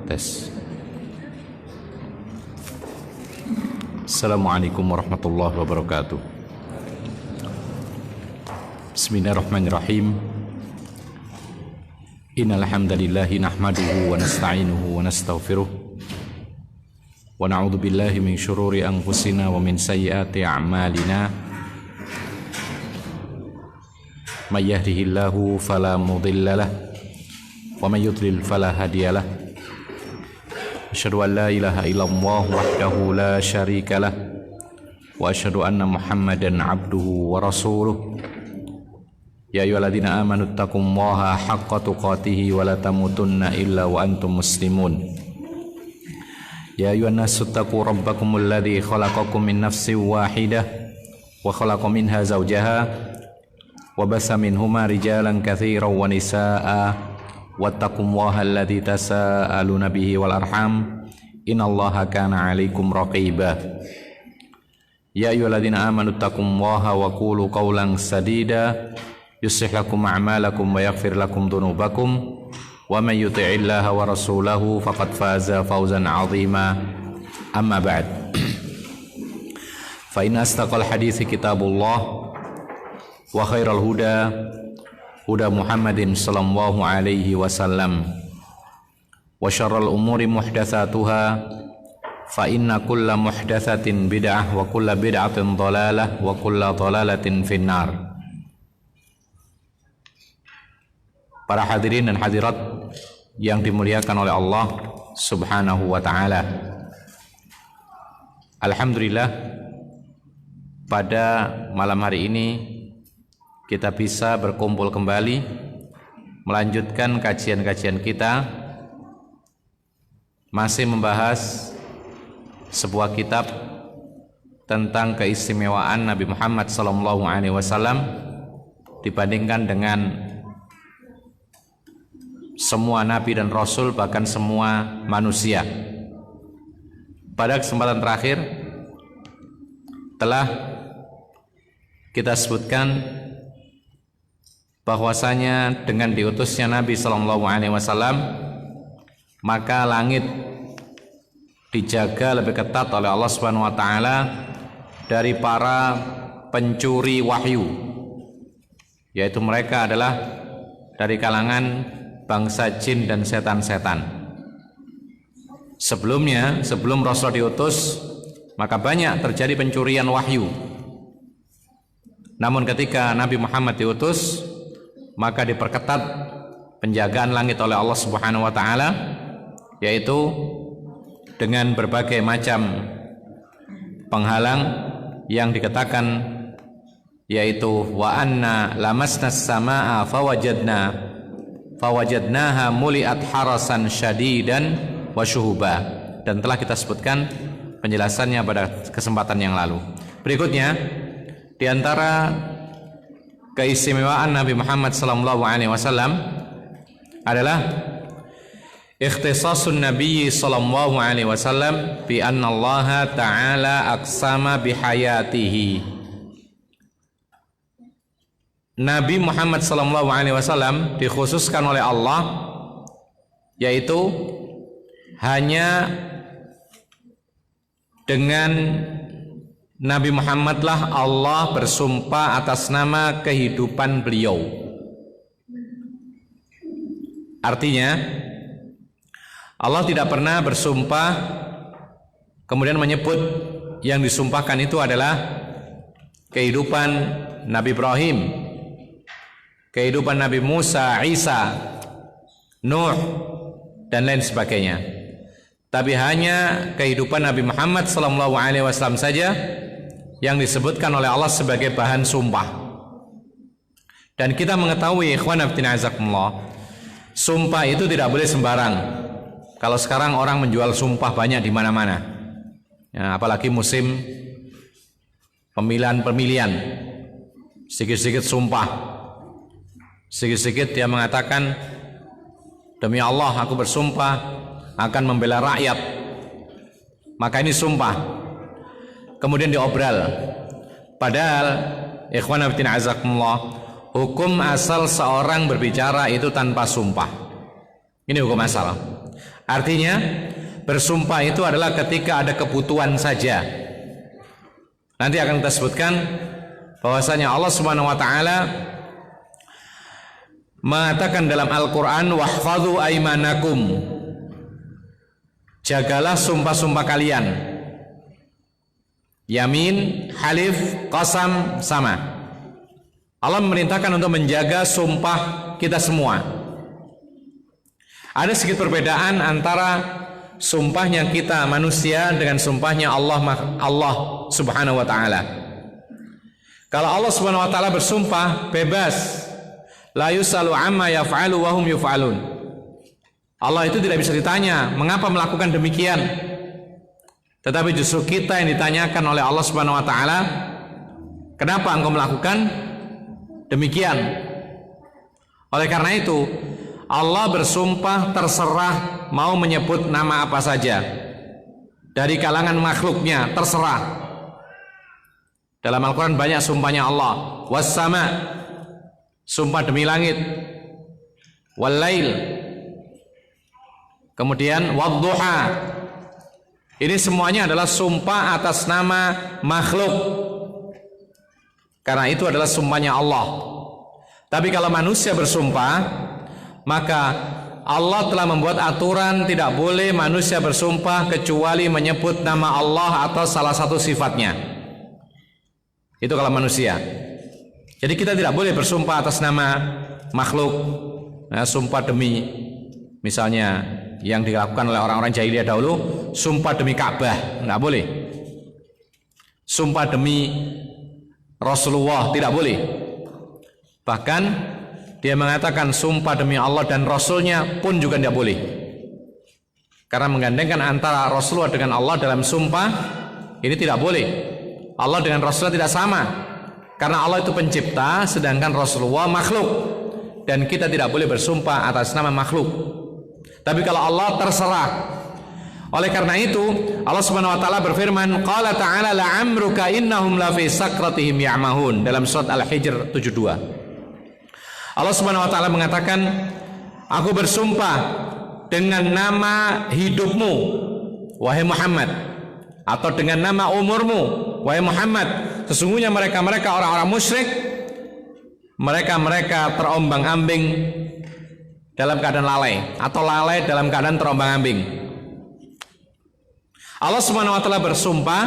Tes. Assalamualaikum warahmatullahi wabarakatuh. Bismillahirrahmanirrahim. Innal hamdalillahi nahmaduhu wa nasta'inuhu wa nastaghfiruh wa na'udzu billahi min syururi anfusina wa min sayyiati a'malina. May yahdihillahu fala mudilla lahu wa may yudlil fala hadiya lahu. Asyhadu an la ilaha illallah wahdahu la syarika lah wa asyhadu anna Muhammadan abduhu wa rasuluh. Ya ayyuhalladzina amanu taqullaha haqqa tuqatih wa la tamutunna illa wa antum muslimun. Ya ayyuhan nasu taqu rabbakumul ladzi khalaqakum min nafsin wahidah wa khalaqa minha zawjaha wa bassa minhuma rijalan katsiran wa nisaa'a wattaqullaha alladzi tasaaluna bihi wal arham innallaha kana 'alaikum raqiba. Ya ayyuhalladzina amanu taqullaha wa qulu qawlan sadida yuslih lakum a'malakum wa yaghfir lakum dhunubakum wa may yuti'illaha wa rasulahu faqad faza fawzan 'azima. Amma ba'd. Fa inna astaqal hadithi kitabullah wa khairal huda huda Muhammadin sallallahu alaihi wasallam wa syarral umuri muhdatsatuha fa inna kulla muhdatsatin bid'ah wa kulla bid'atin dhalalah wa kulla dhalalatin finnar. Para hadirin dan hadirat yang dimuliakan oleh Allah Subhanahu wa taala. Alhamdulillah, pada malam hari ini kita bisa berkumpul kembali melanjutkan kajian-kajian kita, masih membahas sebuah kitab tentang keistimewaan Nabi Muhammad SAW dibandingkan dengan semua nabi dan rasul, bahkan semua manusia. Pada kesempatan terakhir telah kita sebutkan bahwasanya dengan diutusnya Nabi SAW, maka langit dijaga lebih ketat oleh Allah Subhanahu wa taala dari para pencuri wahyu, yaitu mereka adalah dari kalangan bangsa jin dan setan-setan. Sebelumnya, sebelum Rasul diutus, maka banyak terjadi pencurian wahyu. Namun ketika Nabi Muhammad diutus, maka diperketat penjagaan langit oleh Allah Subhanahu wa taala, yaitu dengan berbagai macam penghalang yang dikatakan, yaitu wa anna lamasnas samaa fawajadnaha muliat harasan syadidan wa syuhuba, dan telah kita sebutkan penjelasannya pada kesempatan yang lalu. Berikutnya, di antara keistimewaan Nabi Muhammad SAW adalah ikhtisasun Nabi SAW bi anna Allah Ta'ala aqsama bihayatihi. Nabi Muhammad SAW dikhususkan oleh Allah, yaitu hanya dengan Nabi Muhammadlah Allah bersumpah atas nama kehidupan beliau. Artinya, Allah tidak pernah bersumpah kemudian menyebut yang disumpahkan itu adalah kehidupan Nabi Ibrahim, kehidupan Nabi Musa, Isa, Nuh, dan lain sebagainya. Tapi hanya kehidupan Nabi Muhammad SAW saja yang disebutkan oleh Allah sebagai bahan sumpah. Dan kita mengetahui, ikhwan fillah azakumullah, sumpah itu tidak boleh sembarang. Kalau sekarang orang menjual sumpah banyak di mana-mana, ya, apalagi musim pemilihan, sedikit-sedikit sumpah, sedikit-sedikit dia mengatakan, demi Allah aku bersumpah akan membela rakyat, maka ini sumpah. Kemudian diobral. Padahal ikhwan fillah azakumullah, hukum asal seorang berbicara itu tanpa sumpah. Ini hukum asal. Artinya bersumpah itu adalah ketika ada kebutuhan saja. Nanti akan kita sebutkan bahwasanya Allah Subhanahu wa taala mengatakan dalam Al-Qur'an, wahfadzu aimanakum, jagalah sumpah-sumpah kalian. Yamin, halif, qasam sama. Allah memerintahkan untuk menjaga sumpah kita semua. Ada sedikit perbedaan antara sumpahnya kita manusia dengan sumpahnya Allah Subhanahu wa taala. Kalau Allah Subhanahu wa taala bersumpah bebas, la yusalu amma yaf'alu wa hum yuf'alun. Allah itu tidak bisa ditanya mengapa melakukan demikian. Tetapi justru kita yang ditanyakan oleh Allah Subhanahu wa taala, kenapa engkau melakukan demikian? Oleh karena itu, Allah bersumpah terserah mau menyebut nama apa saja dari kalangan makhluknya, terserah. Dalam Al-Quran banyak sumpahnya Allah. Was-sama, sumpah demi langit. Wal-lail, kemudian wad-duha. Ini semuanya adalah sumpah atas nama makhluk, karena itu adalah sumpahnya Allah. Tapi kalau manusia bersumpah, maka Allah telah membuat aturan tidak boleh manusia bersumpah kecuali menyebut nama Allah atau salah satu sifatnya. Itu kalau manusia. Jadi kita tidak boleh bersumpah atas nama makhluk. Nah, sumpah demi, misalnya yang dilakukan oleh orang-orang jahiliyah dahulu, sumpah demi Ka'bah, nggak boleh. Sumpah demi Rasulullah, tidak boleh. Bahkan dia mengatakan sumpah demi Allah dan Rasulnya pun juga tidak boleh. Karena menggandengkan antara Rasulullah dengan Allah dalam sumpah, ini tidak boleh. Allah dengan Rasulullah tidak sama. Karena Allah itu pencipta, sedangkan Rasulullah makhluk. Dan kita tidak boleh bersumpah atas nama makhluk. Tapi kalau Allah terserah. Oleh karena itu Allah Subhanahu wa taala berfirman, qala ta'ala la'amruka innahum la fi sakratihim ya'mahun, dalam surat Al-Hijr 72. Allah Subhanahu wa taala mengatakan, aku bersumpah dengan nama hidupmu wahai Muhammad, atau dengan nama umurmu wahai Muhammad, sesungguhnya mereka-mereka orang-orang musyrik, mereka terombang-ambing dalam keadaan lalai, atau lalai dalam keadaan terombang-ambing. Allah Subhanahu wa taala bersumpah,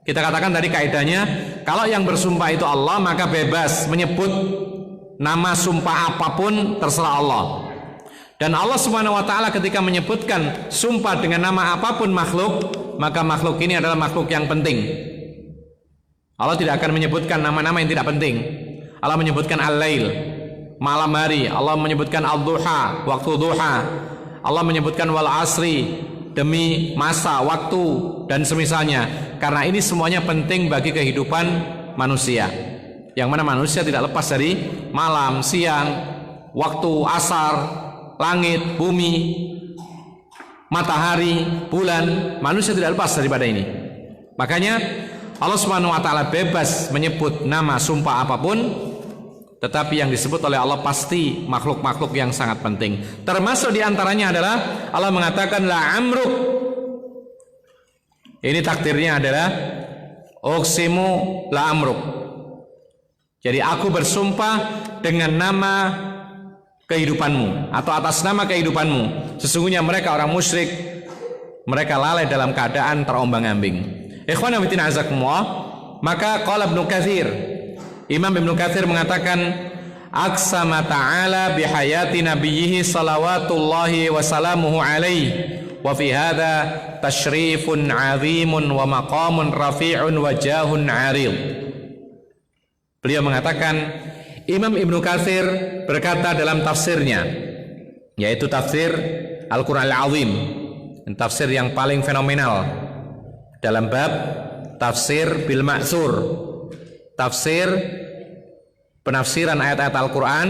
kita katakan tadi kaidahnya, kalau yang bersumpah itu Allah, maka bebas menyebut nama sumpah apapun, terserah Allah. Dan Allah Subhanahu wa taala ketika menyebutkan sumpah dengan nama apapun makhluk, maka makhluk ini adalah makhluk yang penting. Allah tidak akan menyebutkan nama-nama yang tidak penting. Allah menyebutkan al-lail, malam hari. Allah menyebutkan al-duha, waktu duha. Allah menyebutkan wal asri, demi masa, waktu, dan semisalnya. Karena ini semuanya penting bagi kehidupan manusia, yang mana manusia tidak lepas dari malam, siang, waktu, asar, langit, bumi, matahari, bulan. Manusia tidak lepas daripada ini. Makanya Allah Subhanahu wa taala bebas menyebut nama sumpah apapun, tetapi yang disebut oleh Allah pasti makhluk-makhluk yang sangat penting. Termasuk diantaranya adalah Allah mengatakan la amruk. Ini takdirnya adalah uqsimu la amruk. Jadi aku bersumpah dengan nama kehidupanmu, atau atas nama kehidupanmu. Sesungguhnya mereka orang musyrik, mereka lalai dalam keadaan terombang-ambing. Ikhwan fillah azakumullah. Maka qala Ibnu Katsir, Imam Ibnu Katsir mengatakan, aqsama ta'ala bihayati nabiyhi salawatullahi wa salamuhu alaihi wa fi hadha tasyrifun 'azimun wa maqamun rafi'un wa jahun 'arid. Beliau mengatakan, Imam Ibnu Katsir berkata dalam tafsirnya, yaitu tafsir Al-Qur'an Al-Azim, tafsir yang paling fenomenal dalam bab tafsir bil ma'tsur, tafsir penafsiran ayat-ayat Al-Quran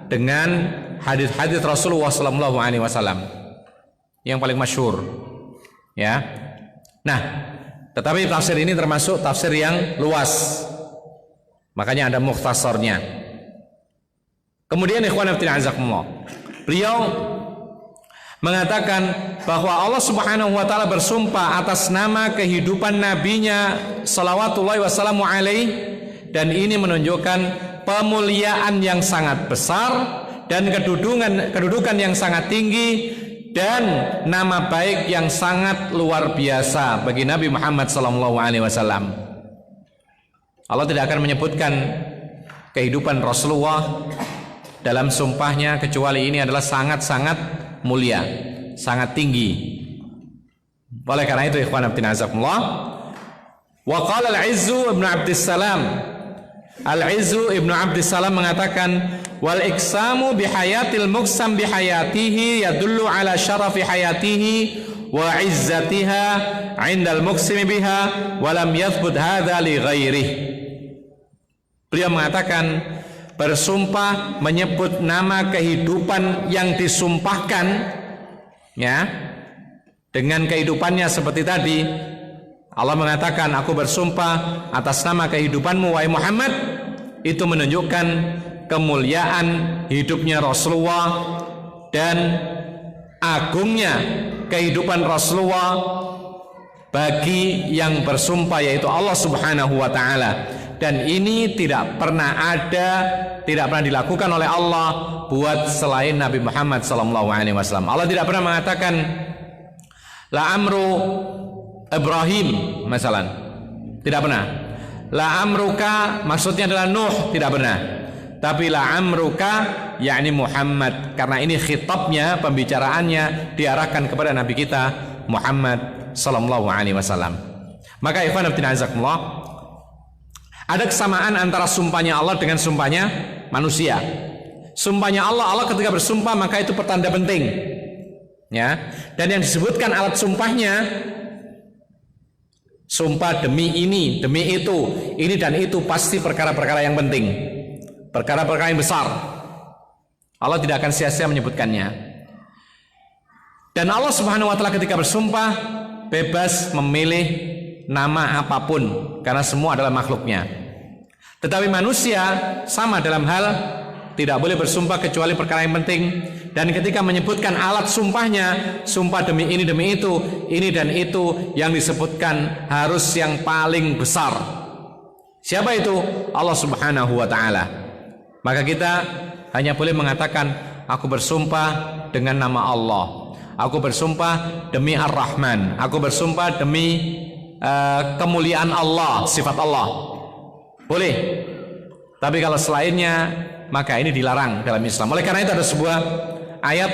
dengan hadis-hadis Rasulullah SAW yang paling masyhur, ya. Nah, tetapi tafsir ini termasuk tafsir yang luas, makanya ada mukhtasarnya. Kemudian ikhwan fillah azakumullah, beliau mengatakan bahwa Allah Subhanahu wa taala bersumpah atas nama kehidupan nabinya salawatullahi wassalamu alaih, dan ini menunjukkan pemuliaan yang sangat besar dan kedudukan yang sangat tinggi dan nama baik yang sangat luar biasa bagi Nabi Muhammad sallallahu alaihi wasallam. Allah tidak akan menyebutkan kehidupan Rasulullah dalam sumpahnya kecuali ini adalah sangat-sangat mulia, sangat tinggi. Oleh karena itu ikhwan fillah azakumullah, wa qala al-Izzu ibn Abdissalam, Al-Izzu ibn Abdissalam mengatakan, wal iksamu bihayatil muksam bihayatihi yadullu ala syarafi hayatihi wa izzatiha 'indal muksimi biha wa lam yathbut hadza li ghairihi. Beliau mengatakan bersumpah menyebut nama kehidupan yang disumpahkan, ya, dengan kehidupannya seperti tadi. Allah mengatakan, aku bersumpah atas nama kehidupanmu wahai Muhammad. Itu menunjukkan kemuliaan hidupnya Rasulullah dan agungnya kehidupan Rasulullah bagi yang bersumpah, yaitu Allah Subhanahu wa taala. Dan ini tidak pernah dilakukan oleh Allah buat selain Nabi Muhammad sallallahu alaihi wasallam. Allah tidak pernah mengatakan la amru Ibrahim masalan. Tidak pernah. La amruka maksudnya adalah Nuh, tidak pernah. Tapi la amruka yakni Muhammad, karena ini khitabnya, pembicaraannya diarahkan kepada Nabi kita Muhammad sallallahu alaihi wasallam. Maka ikhwan fillah azakumullah, ada kesamaan antara sumpahnya Allah dengan sumpahnya manusia. Sumpahnya Allah ketika bersumpah maka itu pertanda penting, ya. Dan yang disebutkan alat sumpahnya, sumpah demi ini, demi itu, ini dan itu, pasti perkara-perkara yang penting, perkara-perkara yang besar. Allah tidak akan sia-sia menyebutkannya. Dan Allah Subhanahu wa taala ketika bersumpah bebas memilih nama apapun karena semua adalah makhluknya. Tetapi manusia sama dalam hal tidak boleh bersumpah kecuali perkara yang penting. Dan ketika menyebutkan alat sumpahnya, sumpah demi ini demi itu, ini dan itu, yang disebutkan harus yang paling besar. Siapa itu? Allah Subhanahu wa taala. Maka kita hanya boleh mengatakan, aku bersumpah dengan nama Allah, aku bersumpah demi Ar-Rahman, aku bersumpah demi kemuliaan Allah, sifat Allah, boleh. Tapi kalau selainnya maka ini dilarang dalam Islam. Oleh karena itu ada sebuah ayat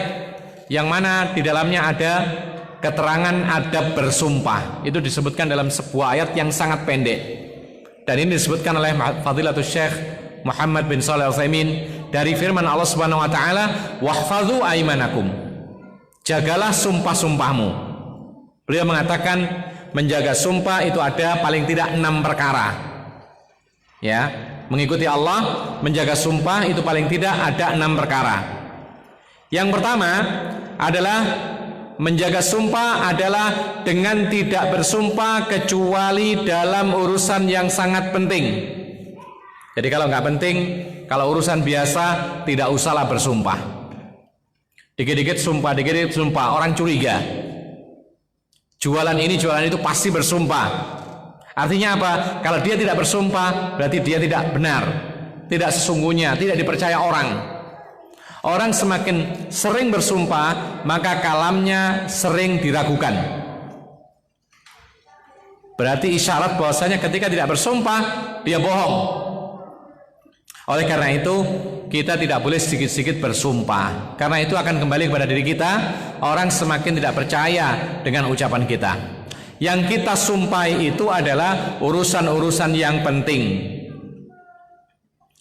yang mana di dalamnya ada keterangan adab bersumpah. Itu disebutkan dalam sebuah ayat yang sangat pendek, dan ini disebutkan oleh Fadilatul Syekh Muhammad bin Shalih Al-Utsaimin dari firman Allah Subhanahu wa taala, wahfadzu aimanakum, jagalah sumpah-sumpahmu. Beliau mengatakan menjaga sumpah itu ada paling tidak 6 perkara, ya. Mengikuti Allah, menjaga sumpah itu paling tidak ada 6 perkara. Yang pertama adalah menjaga sumpah adalah dengan tidak bersumpah kecuali dalam urusan yang sangat penting. Jadi kalau nggak penting, kalau urusan biasa tidak usahlah bersumpah. Dikit-dikit sumpah, dikit-dikit sumpah, orang curiga. Jualan ini, jualan itu pasti bersumpah. Artinya apa? Kalau dia tidak bersumpah, berarti dia tidak benar, tidak sesungguhnya, tidak dipercaya orang. Orang semakin sering bersumpah, maka kalamnya sering diragukan. Berarti isyarat bahwasanya ketika tidak bersumpah, dia bohong. Oleh karena itu, kita tidak boleh sedikit-sedikit bersumpah, karena itu akan kembali kepada diri kita. Orang semakin tidak percaya dengan ucapan kita. Yang kita sumpahi itu adalah urusan-urusan yang penting.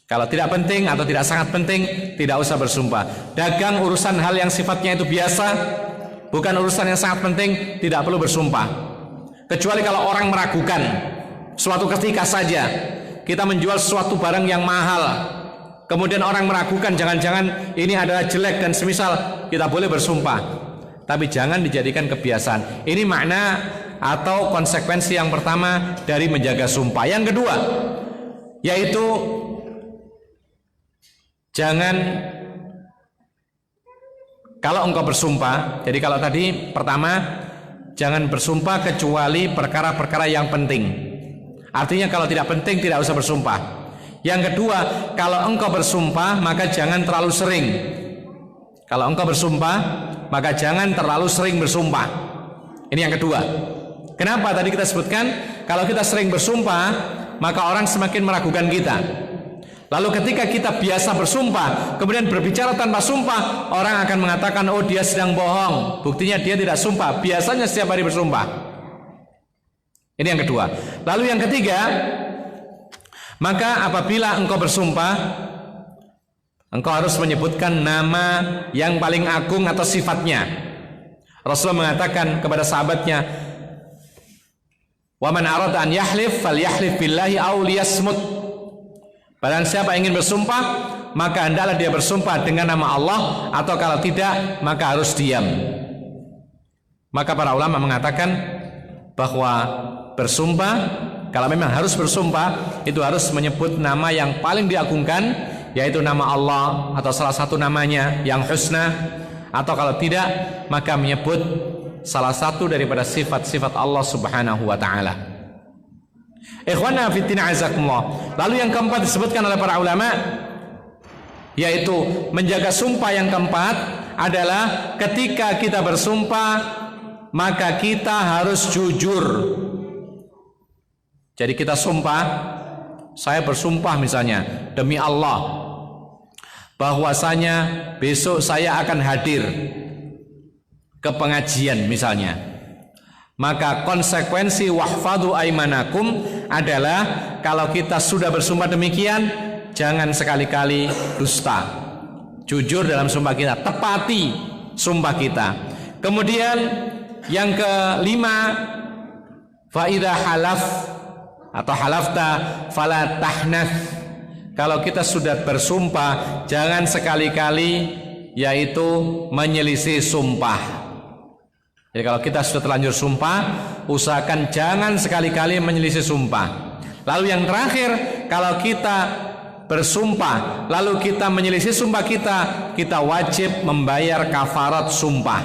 Kalau tidak penting atau tidak sangat penting, tidak usah bersumpah. Dagang urusan hal yang sifatnya itu biasa, bukan urusan yang sangat penting, tidak perlu bersumpah. Kecuali kalau orang meragukan, suatu ketika saja kita menjual suatu barang yang mahal, kemudian orang meragukan, jangan-jangan ini adalah jelek dan semisal, kita boleh bersumpah. Tapi jangan dijadikan kebiasaan. Ini makna atau konsekuensi yang pertama dari menjaga sumpah. Yang kedua, yaitu jangan kalau engkau bersumpah, jadi kalau tadi pertama, jangan bersumpah kecuali perkara-perkara yang penting. Artinya kalau tidak penting tidak usah bersumpah. Yang kedua, kalau engkau bersumpah maka jangan terlalu sering. Kalau engkau bersumpah maka jangan terlalu sering bersumpah. Ini yang kedua. Kenapa tadi kita sebutkan kalau kita sering bersumpah maka orang semakin meragukan kita. Lalu ketika kita biasa bersumpah kemudian berbicara tanpa sumpah, orang akan mengatakan oh dia sedang bohong. Buktinya dia tidak sumpah, biasanya setiap hari bersumpah. Ini yang kedua. Lalu yang ketiga, maka apabila engkau bersumpah, engkau harus menyebutkan nama yang paling agung atau sifatnya. Rasulullah mengatakan kepada sahabatnya, "Wa man arada an yahlif falyahlif billahi aw liyasmut." Barang siapa ingin bersumpah, maka hendaklah dia bersumpah dengan nama Allah, atau kalau tidak, maka harus diam. Maka para ulama mengatakan bahwa bersumpah, kalau memang harus bersumpah, itu harus menyebut nama yang paling diagungkan, yaitu nama Allah atau salah satu namanya yang husna, atau kalau tidak, maka menyebut salah satu daripada sifat-sifat Allah Subhanahu wa ta'ala. Ikhwana fiddin azakumullah. Lalu yang keempat disebutkan oleh para ulama, yaitu menjaga sumpah. Yang keempat adalah ketika kita bersumpah maka kita harus jujur. Jadi kita sumpah, saya bersumpah misalnya demi Allah bahwasanya besok saya akan hadir ke pengajian misalnya. Maka konsekuensi wahfadhu aimanakum adalah kalau kita sudah bersumpah demikian, jangan sekali-kali dusta. Jujur dalam sumpah kita, tepati sumpah kita. Kemudian yang kelima, fa idza halaf atau halafta fala tahnath. Kalau kita sudah bersumpah, jangan sekali-kali yaitu menyelisih sumpah. Jadi kalau kita sudah terlanjur sumpah, usahakan jangan sekali-kali menyelisih sumpah. Lalu yang terakhir, kalau kita bersumpah lalu kita menyelisih sumpah kita wajib membayar kafarat sumpah.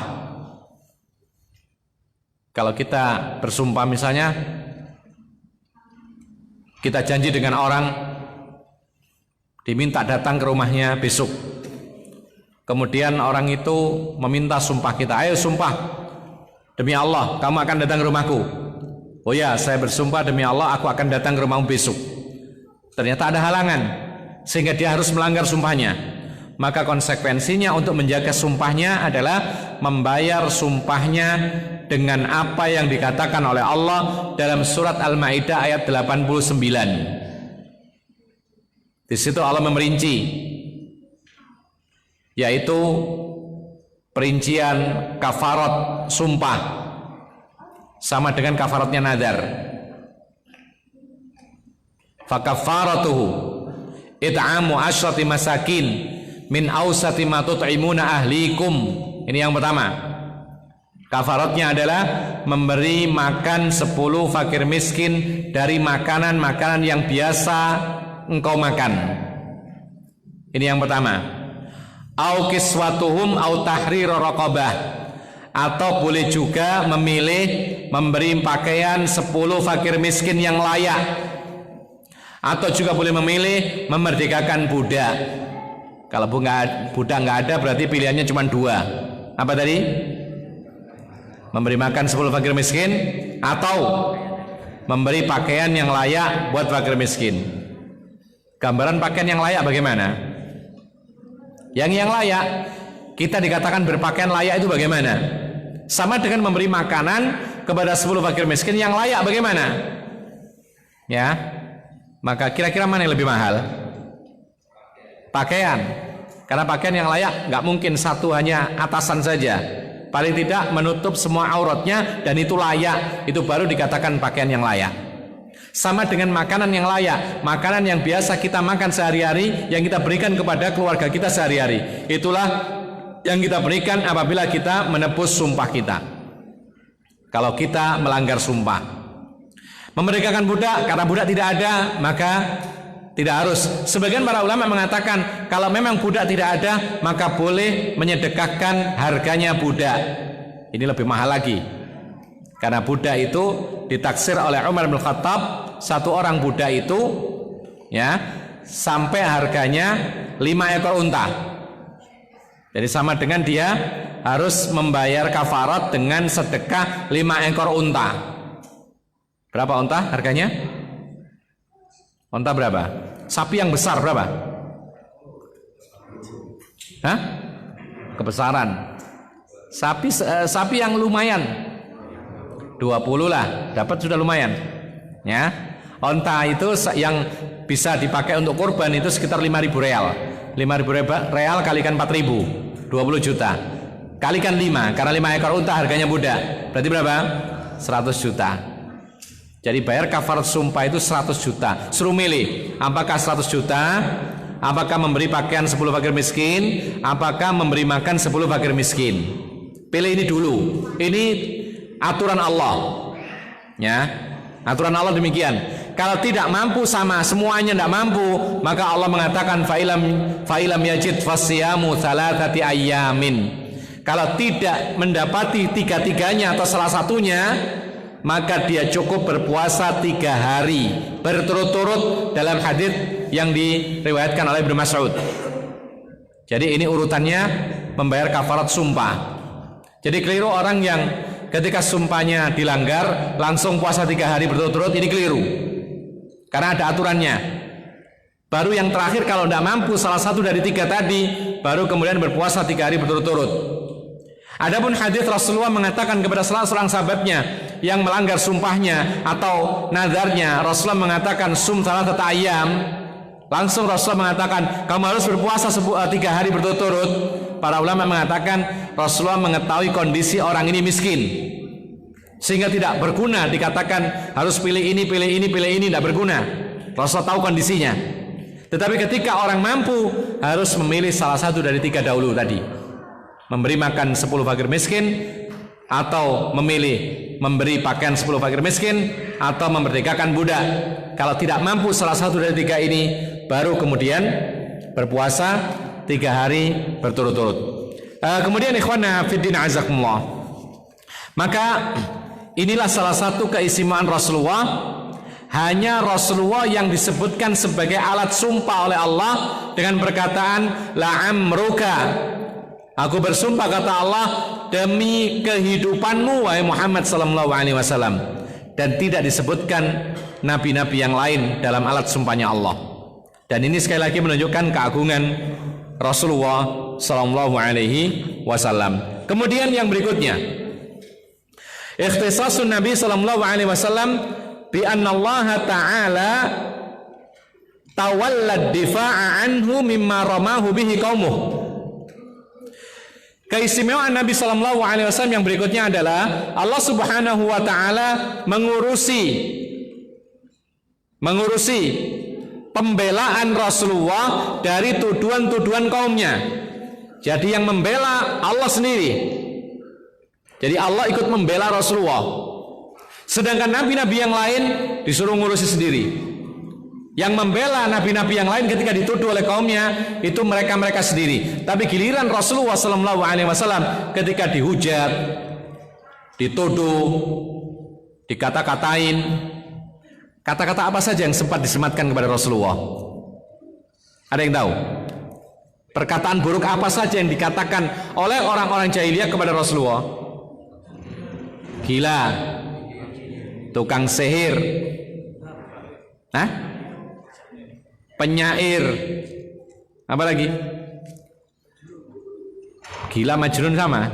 Kalau kita bersumpah misalnya, kita janji dengan orang, diminta datang ke rumahnya besok. Kemudian orang itu meminta sumpah kita, ayo sumpah demi Allah, kamu akan datang ke rumahku. Oh ya, saya bersumpah demi Allah, aku akan datang ke rumahmu besok. Ternyata ada halangan, sehingga dia harus melanggar sumpahnya. Maka konsekuensinya untuk menjaga sumpahnya adalah membayar sumpahnya dengan apa yang dikatakan oleh Allah dalam surat Al-Maidah ayat 89. Di situ Allah memerinci, yaitu perincian kafarat sumpah sama dengan kafaratnya nadar. Fakafaratuhu it'amu asyrati masakin min awsati ma tut'imuna ahlikum. Ini yang pertama. Kafaratnya adalah memberi makan 10 fakir miskin dari makanan-makanan yang biasa engkau makan. Ini yang pertama. Au kiswatuhum au tahrir raqabah, atau boleh juga memilih memberi pakaian 10 fakir miskin yang layak, atau juga boleh memilih memerdekakan budak. Kalau budak nggak ada berarti pilihannya cuma 2. Apa tadi? Memberi makan 10 fakir miskin atau memberi pakaian yang layak buat fakir miskin. Gambaran pakaian yang layak bagaimana? Yang layak, kita dikatakan berpakaian layak itu bagaimana? Sama dengan memberi makanan kepada 10 fakir miskin yang layak bagaimana? Ya, maka kira-kira mana yang lebih mahal? Pakaian. Karena pakaian yang layak nggak mungkin satu hanya atasan saja. Paling tidak menutup semua auratnya dan itu layak, itu baru dikatakan pakaian yang layak. Sama dengan makanan yang layak, makanan yang biasa kita makan sehari-hari, yang kita berikan kepada keluarga kita sehari-hari. Itulah yang kita berikan apabila kita menepus sumpah kita. Kalau kita melanggar sumpah. Memerdekakan budak, karena budak tidak ada, maka Tidak harus. Sebagian para ulama mengatakan kalau memang budak tidak ada, maka boleh menyedekahkan harganya budak. Ini lebih mahal lagi. Karena budak itu ditaksir oleh Umar bin Khattab, satu orang budak itu ya sampai harganya 5 ekor unta. Jadi sama dengan dia harus membayar kafarat dengan sedekah 5 ekor unta. Berapa unta harganya? Unta berapa? Sapi yang besar berapa? Hah? Kebesaran. Sapi yang lumayan 20 lah, dapat sudah lumayan. Ya. Unta itu yang bisa dipakai untuk kurban itu sekitar 5.000 real. 5.000 real kalikan 4.000, 20 juta. Kalikan 5, karena 5 ekor unta harganya budak. Berarti berapa? 100 juta. Jadi bayar kafarat sumpah itu 100 juta. Suruh milih, apakah 100 juta, apakah memberi pakaian 10 fakir miskin, apakah memberi makan 10 fakir miskin. Pilih ini dulu. Ini aturan Allah. Ya. Aturan Allah demikian. Kalau tidak mampu sama semuanya tidak mampu, maka Allah mengatakan fa'ilam yajid fasiyamu thalathati ayyamin. Kalau tidak mendapati tiga-tiganya atau salah satunya, maka dia cukup berpuasa 3 hari berturut-turut dalam hadis yang diriwayatkan oleh Ibnu Mas'ud. Jadi ini urutannya membayar kafarat sumpah. Jadi keliru orang yang ketika sumpahnya dilanggar langsung puasa 3 hari berturut-turut, ini keliru. Karena ada aturannya. Baru yang terakhir kalau tidak mampu salah satu dari 3 tadi, baru kemudian berpuasa 3 hari berturut-turut. Adapun hadis Rasulullah mengatakan kepada salah seorang sahabatnya yang melanggar sumpahnya atau nadarnya, Rasulullah mengatakan sum thalathata ayyam. Langsung Rasulullah mengatakan kamu harus berpuasa 3 hari berturut-turut. Para ulama mengatakan Rasulullah mengetahui kondisi orang ini miskin, sehingga tidak berguna dikatakan harus pilih ini, tidak berguna. Rasulullah tahu kondisinya. Tetapi ketika orang mampu harus memilih salah satu dari 3 dahulu tadi, memberi makan 10 fakir miskin, atau memilih memberi pakaian 10 fakir miskin, atau memerdekakan budak. Kalau tidak mampu salah satu dari 3 ini, baru kemudian berpuasa 3 hari berturut-turut. Kemudian ikhwana fiddin azakumullah, maka inilah salah satu keistimewaan Rasulullah. Hanya Rasulullah yang disebutkan sebagai alat sumpah oleh Allah dengan perkataan la'amruka, aku bersumpah kata Allah demi kehidupanmu wahai Muhammad sallallahu alaihi wasallam. Dan tidak disebutkan nabi-nabi yang lain dalam alat sumpahnya Allah. Dan ini sekali lagi menunjukkan keagungan Rasulullah sallallahu alaihi wasallam. Kemudian yang berikutnya, ikhtisasun Nabi sallallahu alaihi wasallam bi anna Allah taala tawalla difa'a anhu mimma ramahu bihi qaumuh. Keistimewaan Nabi Sallallahu Alaihi Wasallam yang berikutnya adalah Allah Subhanahu Wa Taala mengurusi pembelaan Rasulullah dari tuduhan-tuduhan kaumnya. Jadi yang membela Allah sendiri. Jadi Allah ikut membela Rasulullah. Sedangkan nabi-nabi yang lain disuruh ngurusi sendiri. Yang membela nabi-nabi yang lain ketika dituduh oleh kaumnya itu mereka sendiri. Tapi giliran Rasulullah Sallallahu Alaihi Wasallam ketika dihujat, dituduh, dikata-katain, kata-kata apa saja yang sempat disematkan kepada Rasulullah? Ada yang tahu? Perkataan buruk apa saja yang dikatakan oleh orang-orang jahiliyah kepada Rasulullah? Gila, tukang sihir, penyair, apa lagi? Gila, Majnun sama.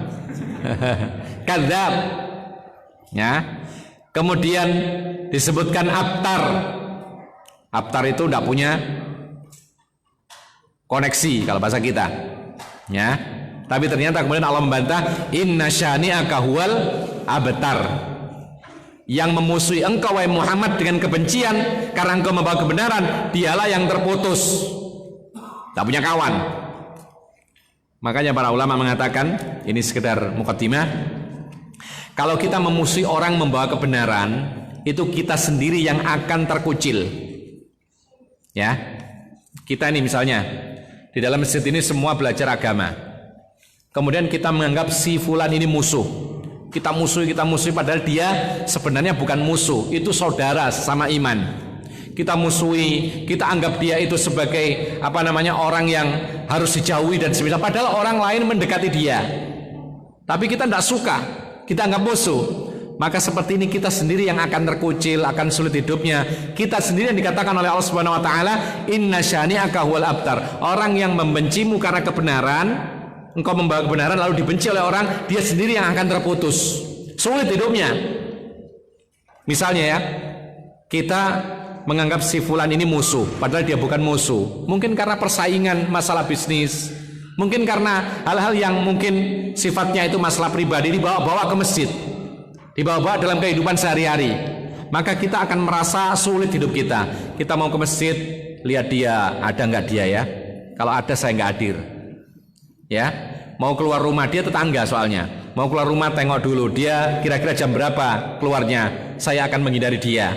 Kadzab. Ya. Kemudian disebutkan abtar. Abtar itu tidak punya koneksi kalau bahasa kita. Ya. Tapi ternyata kemudian Allah membantah, inna syani'aka huwal abtar. Yang memusuhi engkau wahai Muhammad dengan kebencian karena engkau membawa kebenaran, dialah yang terputus, tak punya kawan. Makanya para ulama mengatakan, ini sekedar mukaddimah, kalau kita memusuhi orang membawa kebenaran, itu kita sendiri yang akan terkucil. Ya, kita ini misalnya di dalam masjid ini semua belajar agama. Kemudian kita menganggap si fulan ini musuh. Kita musuhi padahal dia sebenarnya bukan musuh, itu saudara sama iman. Kita musuhi, kita anggap dia itu sebagai orang yang harus dijauhi dan semisal, padahal orang lain mendekati dia. Tapi kita tidak suka, kita anggap musuh. Maka seperti ini kita sendiri yang akan terkucil, akan sulit hidupnya. Kita sendiri yang dikatakan oleh Allah Subhanahu wa taala, inna syani'aka huwal abtar. Orang yang membencimu karena kebenaran, engkau membawa kebenaran lalu dibenci oleh orang, dia sendiri yang akan terputus. Sulit hidupnya. Misalnya ya, kita menganggap si fulan ini musuh, padahal dia bukan musuh. Mungkin karena persaingan masalah bisnis, mungkin karena hal-hal yang mungkin sifatnya itu masalah pribadi, dibawa-bawa ke masjid, dibawa-bawa dalam kehidupan sehari-hari. Maka kita akan merasa sulit hidup kita. Kita mau ke masjid, lihat dia, ada nggak dia ya? Kalau ada saya nggak hadir. Ya, mau keluar rumah, dia tetangga soalnya. Mau keluar rumah tengok dulu, dia kira-kira jam berapa keluarnya, saya akan menghindari dia.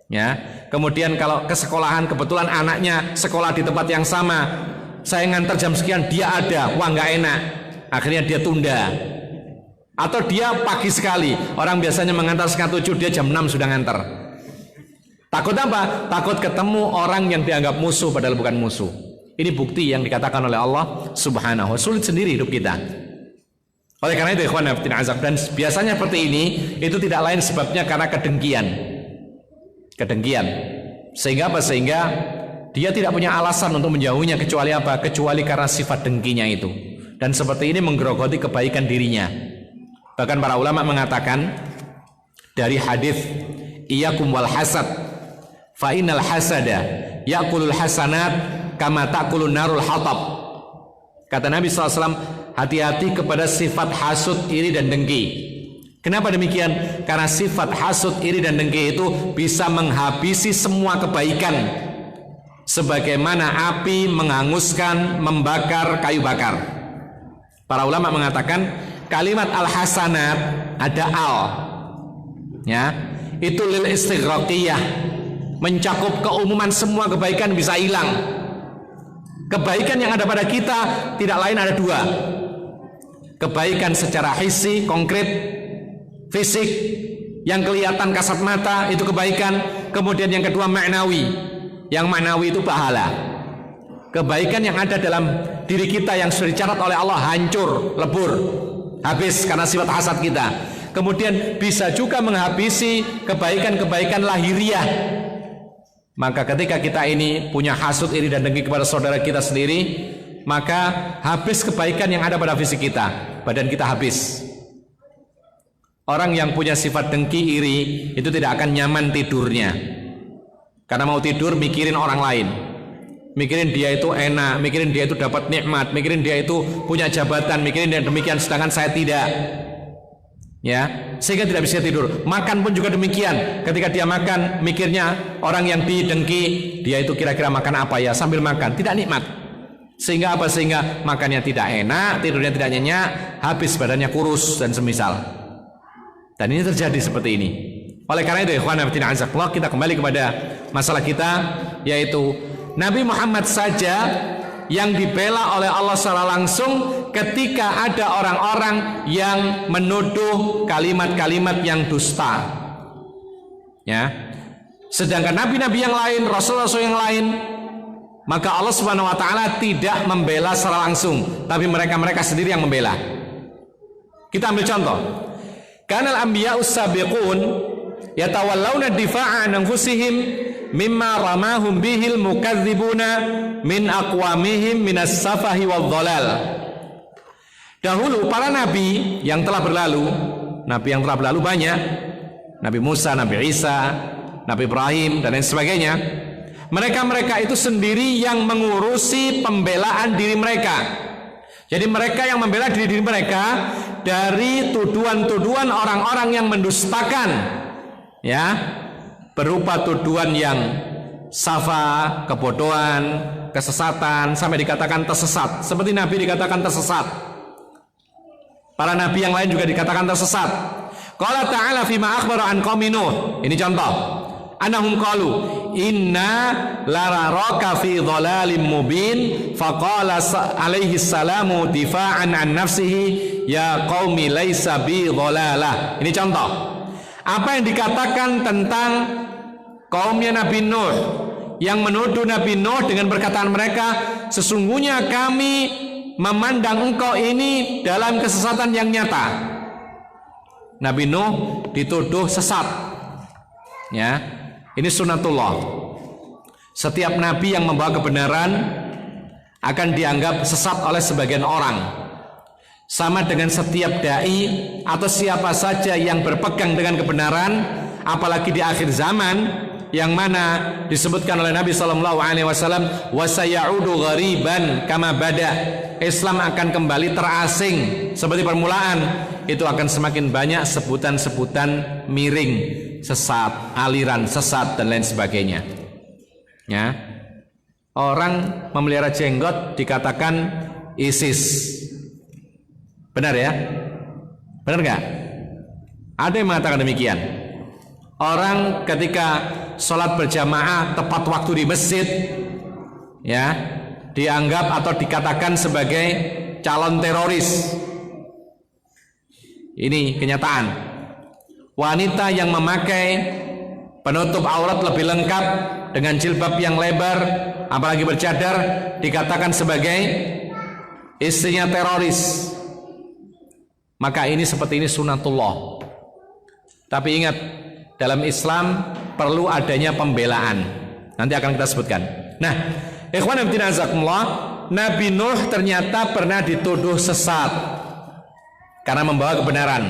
Ya, kemudian kalau ke sekolahan kebetulan anaknya sekolah di tempat yang sama, saya nganter jam sekian, dia ada, wah nggak enak, akhirnya dia tunda. Atau dia pagi sekali, orang biasanya mengantar setengah 7, dia jam 6 sudah nganter. Takut apa? Takut ketemu orang yang dianggap musuh padahal bukan musuh. Ini bukti yang dikatakan oleh Allah Subhanahu wa ta'ala, sulit sendiri hidup kita. Oleh karena itu ikhwan fillah azab, dan biasanya seperti ini itu tidak lain sebabnya karena kedengkian. Sehingga apa? Sehingga dia tidak punya alasan untuk menjauhinya kecuali apa? Kecuali karena sifat dengkinya itu. Dan seperti ini menggerogoti kebaikan dirinya. Bahkan para ulama mengatakan dari hadis iyyakum wal hasad fa innal hasada ya'kulul hasanat kama ta'kulun narul hatab. Kata Nabi SAW, hati-hati kepada sifat hasud, iri dan dengki. Kenapa demikian? Karena sifat hasud, iri dan dengki itu bisa menghabisi semua kebaikan, sebagaimana api menghanguskan, membakar kayu bakar. Para ulama mengatakan kalimat al-hasanat ada al, ya, itu lil istighraqiyah, mencakup keumuman semua kebaikan bisa hilang. Kebaikan yang ada pada kita tidak lain ada dua. Kebaikan secara hissi, konkret, fisik, yang kelihatan kasat mata itu kebaikan. Kemudian yang kedua ma'nawi. Yang ma'nawi itu pahala. Kebaikan yang ada dalam diri kita yang sudah dicatat oleh Allah hancur, lebur, habis karena sifat hasad kita. Kemudian bisa juga menghabisi kebaikan-kebaikan lahiriah. Maka ketika kita ini punya hasud, iri dan dengki kepada saudara kita sendiri, maka habis kebaikan yang ada pada fisik kita, badan kita habis. Orang yang punya sifat dengki, iri, itu tidak akan nyaman tidurnya. Karena mau tidur mikirin orang lain, mikirin dia itu enak, mikirin dia itu dapat nikmat, mikirin dia itu punya jabatan, mikirin dia demikian, sedangkan saya tidak. Ya, sehingga tidak bisa tidur. Makan pun juga demikian. Ketika dia makan, mikirnya orang yang didengki, dia itu kira-kira makan apa ya, sambil makan, tidak nikmat. Sehingga apa? Sehingga makannya tidak enak, tidurnya tidak nyenyak, habis badannya kurus dan semisal. Dan ini terjadi seperti ini. Oleh karena itu ikhwan fillah azzakumullah, kita kembali kepada masalah kita, yaitu Nabi Muhammad saja yang dibela oleh Allah secara langsung ketika ada orang-orang yang menuduh kalimat-kalimat yang dusta. Ya. Sedangkan nabi-nabi yang lain, rasul-rasul yang lain, maka Allah Subhanahu wa taala tidak membela secara langsung, tapi mereka-mereka sendiri yang membela. Kita ambil contoh. Kanal anbiya'us sabiqun yatawallawna difa'a an anfusihim mimma ramahum bihil mukadzibuna min aqwamihim minas safahi wal dhalal. Dahulu para nabi yang telah berlalu banyak, Nabi Musa, Nabi Isa, Nabi Ibrahim dan lain sebagainya. Mereka itu sendiri yang mengurusi pembelaan diri mereka. Jadi mereka yang membela diri mereka dari tuduhan-tuduhan orang-orang yang mendustakan, ya, berupa tuduhan yang safa, kebodohan, kesesatan, sampai dikatakan tersesat. Seperti Nabi dikatakan tersesat, para nabi yang lain juga dikatakan tersesat. Qala ta'ala fima akhbara an qaumi Nuh. Ini contoh. Anahum qalu inna lararaka fi dhalalim mubin faqala alaihi salamu difa'an an nafsihi ya qaumi laisa bi dhalalah. Ini contoh apa yang dikatakan tentang kaumnya Nabi Nuh yang menuduh Nabi Nuh dengan perkataan mereka, sesungguhnya kami memandang engkau ini dalam kesesatan yang nyata. Nabi Nuh dituduh sesat. Ya. Ini sunatullah. Setiap nabi yang membawa kebenaran akan dianggap sesat oleh sebagian orang. Sama dengan setiap dai atau siapa saja yang berpegang dengan kebenaran, apalagi di akhir zaman, yang mana disebutkan oleh Nabi SAW, wasayaudu ghariban kama bada, Islam akan kembali terasing seperti permulaan. Itu akan semakin banyak sebutan-sebutan miring, sesat, aliran sesat dan lain sebagainya. Ya, orang memelihara jenggot dikatakan ISIS. Benar ya? Benar nggak? Ada yang mengatakan demikian. Orang ketika sholat berjamaah tepat waktu di masjid, ya, dianggap atau dikatakan sebagai calon teroris. Ini kenyataan. Wanita yang memakai penutup aurat lebih lengkap dengan jilbab yang lebar, apalagi bercadar, dikatakan sebagai istrinya teroris. Maka ini seperti ini sunatullah. Tapi ingat, dalam Islam perlu adanya pembelaan. Nanti akan kita sebutkan. Nah, ikhwan fillah azakumullah, Nabi Nuh ternyata pernah dituduh sesat karena membawa kebenaran,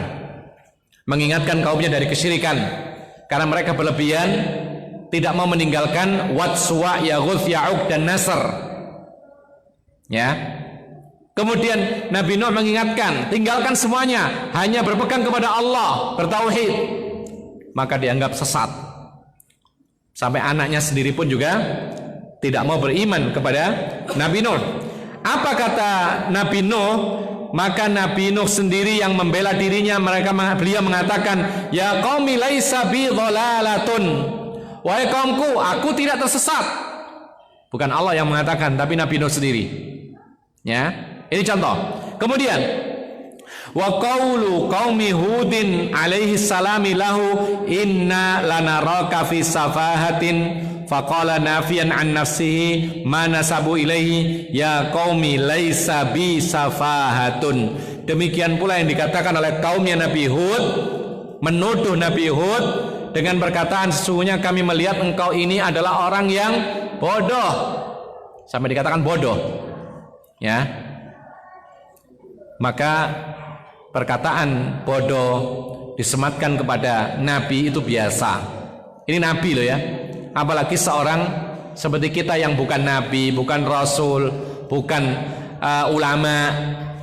mengingatkan kaumnya dari kesyirikan, karena mereka berlebihan, tidak mau meninggalkan Wad, Suwa, Yaghuth, Ya'uq dan Nasr. Ya. Kemudian Nabi Nuh mengingatkan, tinggalkan semuanya, hanya berpegang kepada Allah, bertauhid. Maka dianggap sesat. Sampai anaknya sendiri pun juga tidak mau beriman kepada Nabi Nuh. Apa kata Nabi Nuh? Maka Nabi Nuh sendiri yang membela dirinya, beliau mengatakan, ya qaumi laisa bi dhalalatun, wahai kaumku, aku tidak tersesat. Bukan Allah yang mengatakan, tapi Nabi Nuh sendiri. Ya, ini contoh. Kemudian wa qaulu qaumi Hudin alaihi salami lahu inna lanaraka fi safahatin faqala nafiyan an nafsihi ma nasabu ilaihi ya qaumi laisa bi safahatun. Demikian pula yang dikatakan oleh kaumnya Nabi Hud, menuduh Nabi Hud dengan perkataan, sesungguhnya kami melihat engkau ini adalah orang yang bodoh, sampai dikatakan bodoh. Ya, maka perkataan bodoh disematkan kepada Nabi itu biasa. Ini Nabi loh ya. Apalagi seorang seperti kita yang bukan Nabi, bukan Rasul, bukan ulama,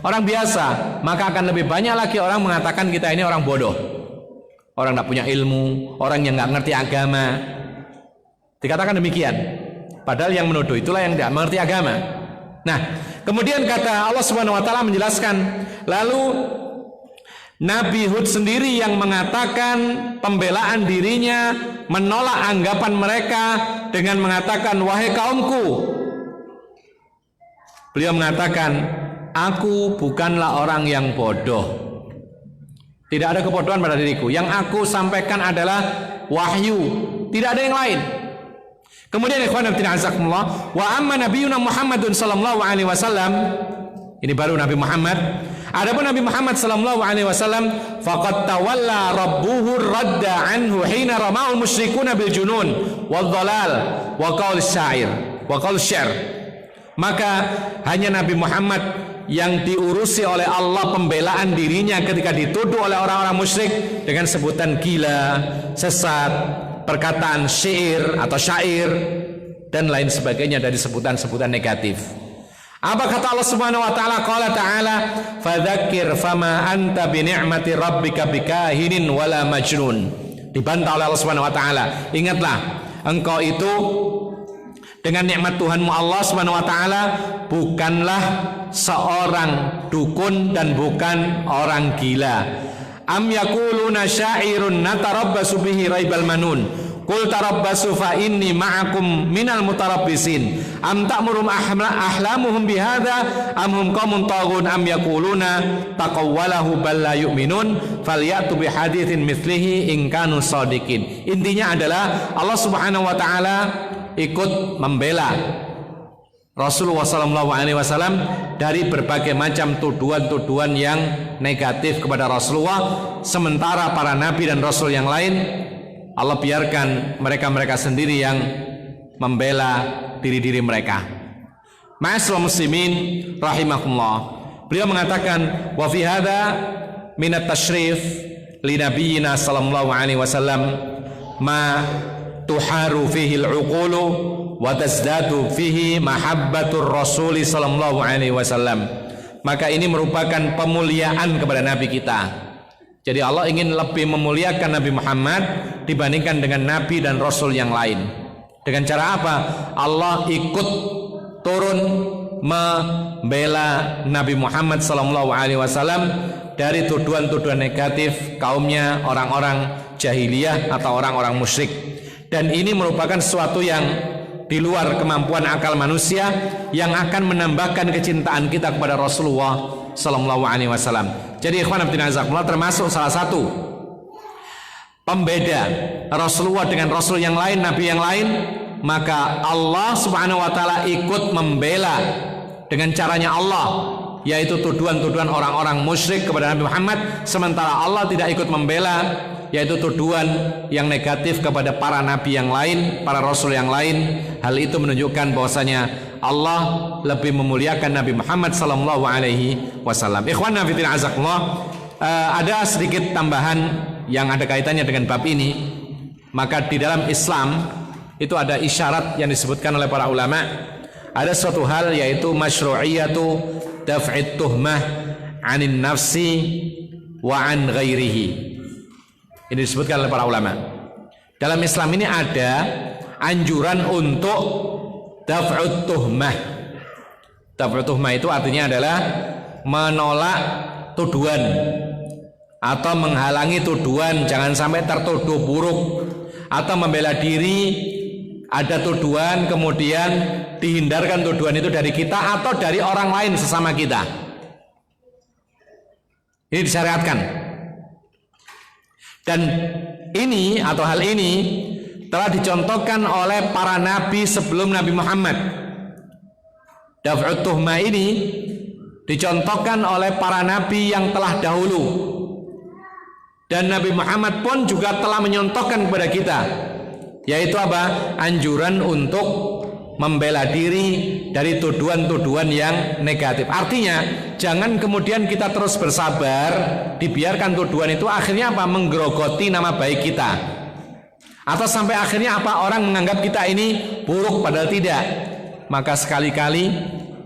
orang biasa, maka akan lebih banyak lagi orang mengatakan kita ini orang bodoh, orang tidak punya ilmu, orang yang nggak ngerti agama. Dikatakan demikian. Padahal yang menuduh itulah yang tidak mengerti agama. Nah, kemudian kata Allah Subhanahu Wa Taala menjelaskan, lalu Nabi Hud sendiri yang mengatakan pembelaan dirinya, menolak anggapan mereka dengan mengatakan, wahai kaumku, beliau mengatakan, aku bukanlah orang yang bodoh, tidak ada kebodohan pada diriku, yang aku sampaikan adalah wahyu, tidak ada yang lain. Kemudian ikhwan fillah azakumullah, wa amma nabiyuna Muhammadun sallallahu alaihi wasallam, ini baru Nabi Muhammad. Adapun Nabi Muhammad sallallahu alaihi wasallam, faqad tawalla rabbuhu radda anhu hina rama'ul musyrikuna bil junun wal dhalal wa qaul syair wa qaul syair. Maka hanya Nabi Muhammad yang diurusi oleh Allah pembelaan dirinya ketika dituduh oleh orang-orang musyrik dengan sebutan gila, sesat, perkataan syair atau syair dan lain sebagainya dari sebutan-sebutan negatif. Apa kata Allah Subhanahu wa taala? Qala ta'ala, fadzakir fama anta bi ni'mati rabbika bikahinin wala majnun. Dibantah oleh Allah Subhanahu wa taala. Ingatlah, engkau itu dengan nikmat Tuhanmu Allah Subhanahu wa taala bukanlah seorang dukun dan bukan orang gila. Am yaquluna syairun natarabbasu bihi raibal manun Qul tarabbasu fa inni ma'akum minal mutarabbisin am ta'murum ahlamuhum bihadza am hum qaumun taghun am yaquluna taqawwalahu bal la yu'minun falyatu bihaditsin mithlihi in kanu shadiqin. Intinya adalah Allah Subhanahu wa taala ikut membela Rasulullah SAW dari berbagai macam tuduhan-tuduhan yang negatif kepada Rasulullah, sementara para nabi dan rasul yang lain Allah biarkan mereka-mereka sendiri yang membela diri-diri mereka. Ma'asyiral muslimin rahimakumullah. Beliau mengatakan wa fi hadza min at-tashrif li nabiyyina sallallahu alaihi wasallam ma tuharu fihi al-uqulu wa tazdadu fihi mahabbatur rasul sallallahu alaihi wasallam. Maka ini merupakan pemuliaan kepada nabi kita. Jadi Allah ingin lebih memuliakan Nabi Muhammad dibandingkan dengan nabi dan rasul yang lain. Dengan cara apa? Allah ikut turun membela Nabi Muhammad SAW dari tuduhan-tuduhan negatif kaumnya orang-orang jahiliyah atau orang-orang musyrik. Dan ini merupakan sesuatu yang di luar kemampuan akal manusia, yang akan menambahkan kecintaan kita kepada Rasulullah SAW. Jadi ikhwan fillah jazakumullah, termasuk salah satu pembeda Rasulullah dengan Rasul yang lain, Nabi yang lain, maka Allah Subhanahu wa taala ikut membela dengan caranya Allah, yaitu tuduhan-tuduhan orang-orang musyrik kepada Nabi Muhammad, sementara Allah tidak ikut membela, yaitu tuduhan yang negatif kepada para nabi yang lain, para rasul yang lain. Hal itu menunjukkan bahwasanya Allah lebih memuliakan Nabi Muhammad sallallahu alaihi wasallam. Ikhwan fillah azakumullah, ada sedikit tambahan yang ada kaitannya dengan bab ini. Maka di dalam Islam itu ada isyarat yang disebutkan oleh para ulama. Ada suatu hal, yaitu masyru'iyatu daf'it tuhmah 'anin nafsi wa 'an ghairihi. Ini disebutkan oleh para ulama. Dalam Islam ini ada anjuran untuk daf'ut tuhmah. Daf'ut tuhmah itu artinya adalah menolak tuduhan atau menghalangi tuduhan, jangan sampai tertuduh buruk, atau membela diri, ada tuduhan kemudian dihindarkan tuduhan itu dari kita atau dari orang lain sesama kita. Ini disyariatkan. Dan ini atau hal ini telah dicontohkan oleh para nabi sebelum Nabi Muhammad. Daf'ut tuhmah ini dicontohkan oleh para nabi yang telah dahulu, dan Nabi Muhammad pun juga telah menyontohkan kepada kita, yaitu apa? Anjuran untuk membela diri dari tuduhan-tuduhan yang negatif. Artinya jangan kemudian kita terus bersabar, dibiarkan tuduhan itu akhirnya apa? Menggerogoti nama baik kita, atau sampai akhirnya apa? Orang menganggap kita ini buruk padahal tidak. Maka sekali-kali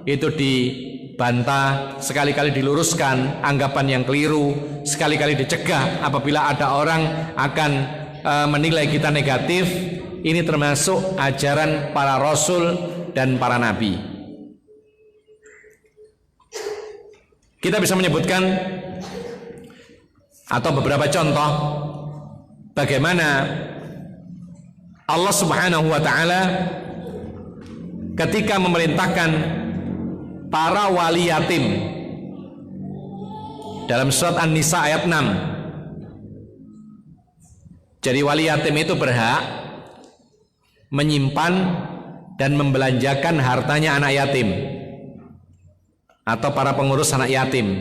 itu dibantah, sekali-kali diluruskan anggapan yang keliru, sekali-kali dicegah apabila ada orang akan menilai kita negatif. Ini termasuk ajaran para rasul dan para nabi. Kita bisa menyebutkan atau beberapa contoh bagaimana Allah Subhanahu wa taala ketika memerintahkan para wali yatim dalam surat An-Nisa ayat 6. Jadi wali yatim itu berhak menyimpan dan membelanjakan hartanya anak yatim atau para pengurus anak yatim,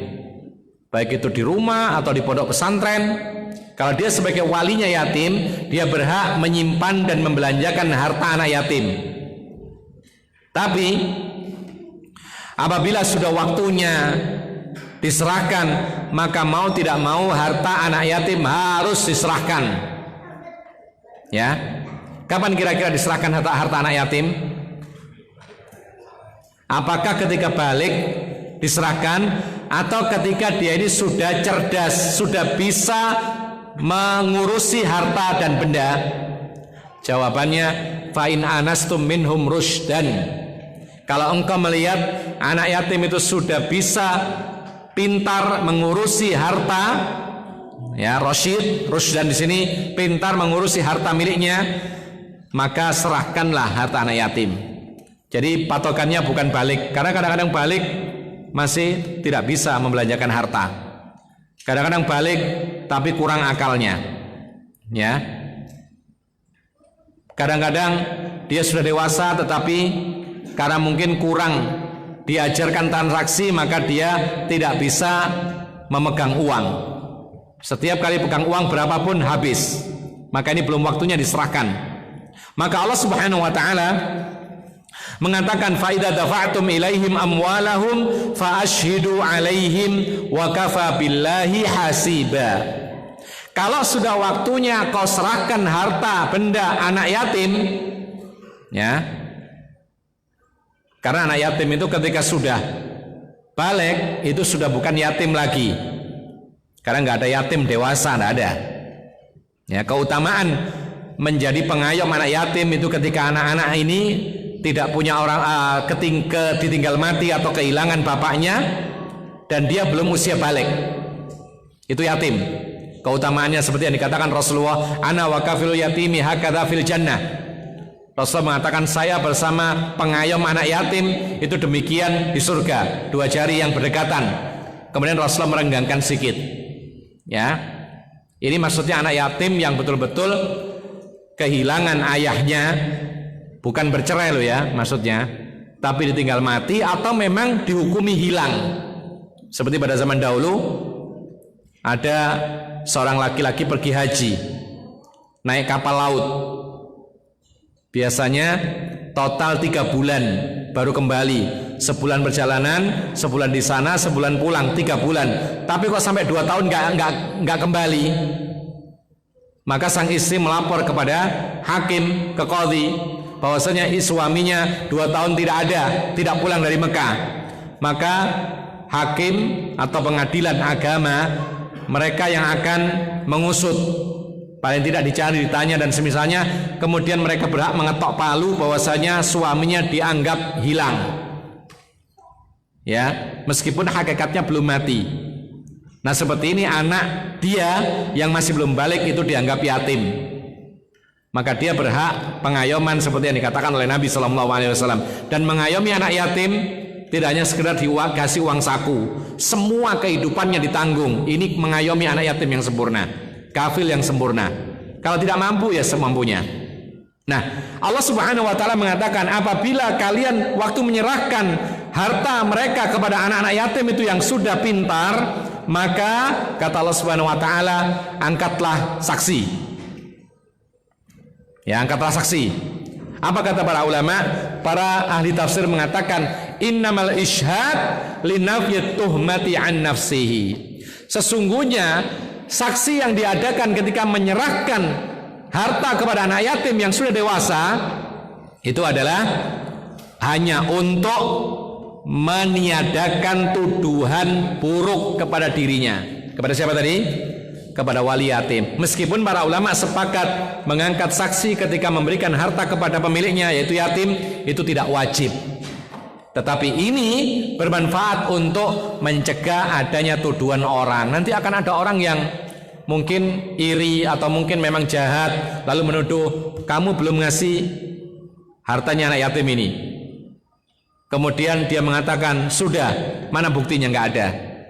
baik itu di rumah atau di pondok pesantren. Kalau dia sebagai walinya yatim, dia berhak menyimpan dan membelanjakan harta anak yatim. Tapi apabila sudah waktunya diserahkan, maka mau tidak mau harta anak yatim harus diserahkan. Ya, kapan kira-kira diserahkan harta anak yatim? Apakah ketika balik diserahkan, atau ketika dia ini sudah cerdas, sudah bisa mengurusi harta dan benda? Jawabannya, fa'in anastum minhum rushdan. Kalau engkau melihat anak yatim itu sudah bisa pintar mengurusi harta, ya, rusydan di sini pintar mengurusi harta miliknya, maka serahkanlah harta anak yatim. Jadi patokannya bukan balik, karena kadang-kadang balik masih tidak bisa membelanjakan harta. Kadang-kadang balik tapi kurang akalnya, ya. Kadang-kadang dia sudah dewasa tetapi karena mungkin kurang diajarkan transaksi, maka dia tidak bisa memegang uang. Setiap kali pegang uang berapapun habis, maka ini belum waktunya diserahkan. Maka Allah Subhanahu wa taala mengatakan fa idza dafa'tum ilaihim amwalahum fa ashhidu alaihim wa kafa billahi hasiba. Kalau sudah waktunya kau serahkan harta benda anak yatim, ya, karena anak yatim itu ketika sudah balik itu sudah bukan yatim lagi, karena nggak ada yatim dewasa, nggak ada. Ya, keutamaan menjadi pengayom anak yatim itu ketika anak-anak ini tidak punya orang, ditinggal mati atau kehilangan bapaknya dan dia belum usia balik, itu yatim. Keutamaannya seperti yang dikatakan Rasulullah, ana wa kafilul yatimi hakadha fil jannah. Rasulullah mengatakan saya bersama pengayom anak yatim itu demikian di surga, dua jari yang berdekatan. Kemudian Rasulullah merenggangkan sikit, ya. Ini maksudnya anak yatim yang betul-betul kehilangan ayahnya, bukan bercerai loh ya maksudnya, tapi ditinggal mati atau memang dihukumi hilang. Seperti pada zaman dahulu ada seorang laki-laki pergi haji, naik kapal laut, biasanya total 3 bulan baru kembali. Sebulan perjalanan, sebulan di sana, sebulan pulang, 3 bulan. Tapi kok sampai 2 tahun nggak kembali. Maka sang istri melapor kepada hakim, ke qadhi, bahwasanya suaminya 2 tahun tidak ada, tidak pulang dari Mekah. Maka hakim atau pengadilan agama, mereka yang akan mengusut, paling tidak dicari, ditanya dan semisalnya, kemudian mereka berhak mengetok palu bahwasanya suaminya dianggap hilang, ya, meskipun hakikatnya belum mati. Nah seperti ini anak dia yang masih belum balik itu dianggap yatim, maka dia berhak pengayoman seperti yang dikatakan oleh Nabi SAW. Dan mengayomi anak yatim tidak hanya sekedar dikasih uang saku, semua kehidupannya ditanggung. Ini mengayomi anak yatim yang sempurna, kafil yang sempurna. Kalau tidak mampu ya semampunya. Nah, Allah Subhanahu wa taala mengatakan apabila kalian waktu menyerahkan harta mereka kepada anak-anak yatim itu yang sudah pintar, maka kata Allah Subhanahu wa taala, angkatlah saksi. Ya, angkatlah saksi. Apa kata para ulama? Para ahli tafsir mengatakan innamal ishhad linafyit tuhmati an nafsihi. Sesungguhnya saksi yang diadakan ketika menyerahkan harta kepada anak yatim yang sudah dewasa itu adalah hanya untuk meniadakan tuduhan buruk kepada dirinya. Kepada siapa tadi? Kepada wali yatim. Meskipun para ulama sepakat mengangkat saksi ketika memberikan harta kepada pemiliknya yaitu yatim itu tidak wajib, tetapi ini bermanfaat untuk mencegah adanya tuduhan orang. Nanti akan ada orang yang mungkin iri atau mungkin memang jahat lalu menuduh kamu belum ngasih hartanya anak yatim ini, kemudian dia mengatakan sudah, mana buktinya? Nggak ada.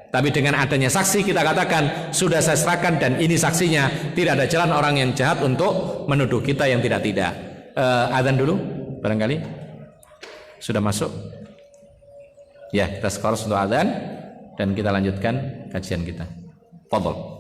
Tapi dengan adanya saksi kita katakan sudah saya serahkan dan ini saksinya, tidak ada jalan orang yang jahat untuk menuduh kita yang tidak. Adzan dulu barangkali sudah masuk ya, kita skor untuk adzan dan kita lanjutkan kajian kita. Fadhol.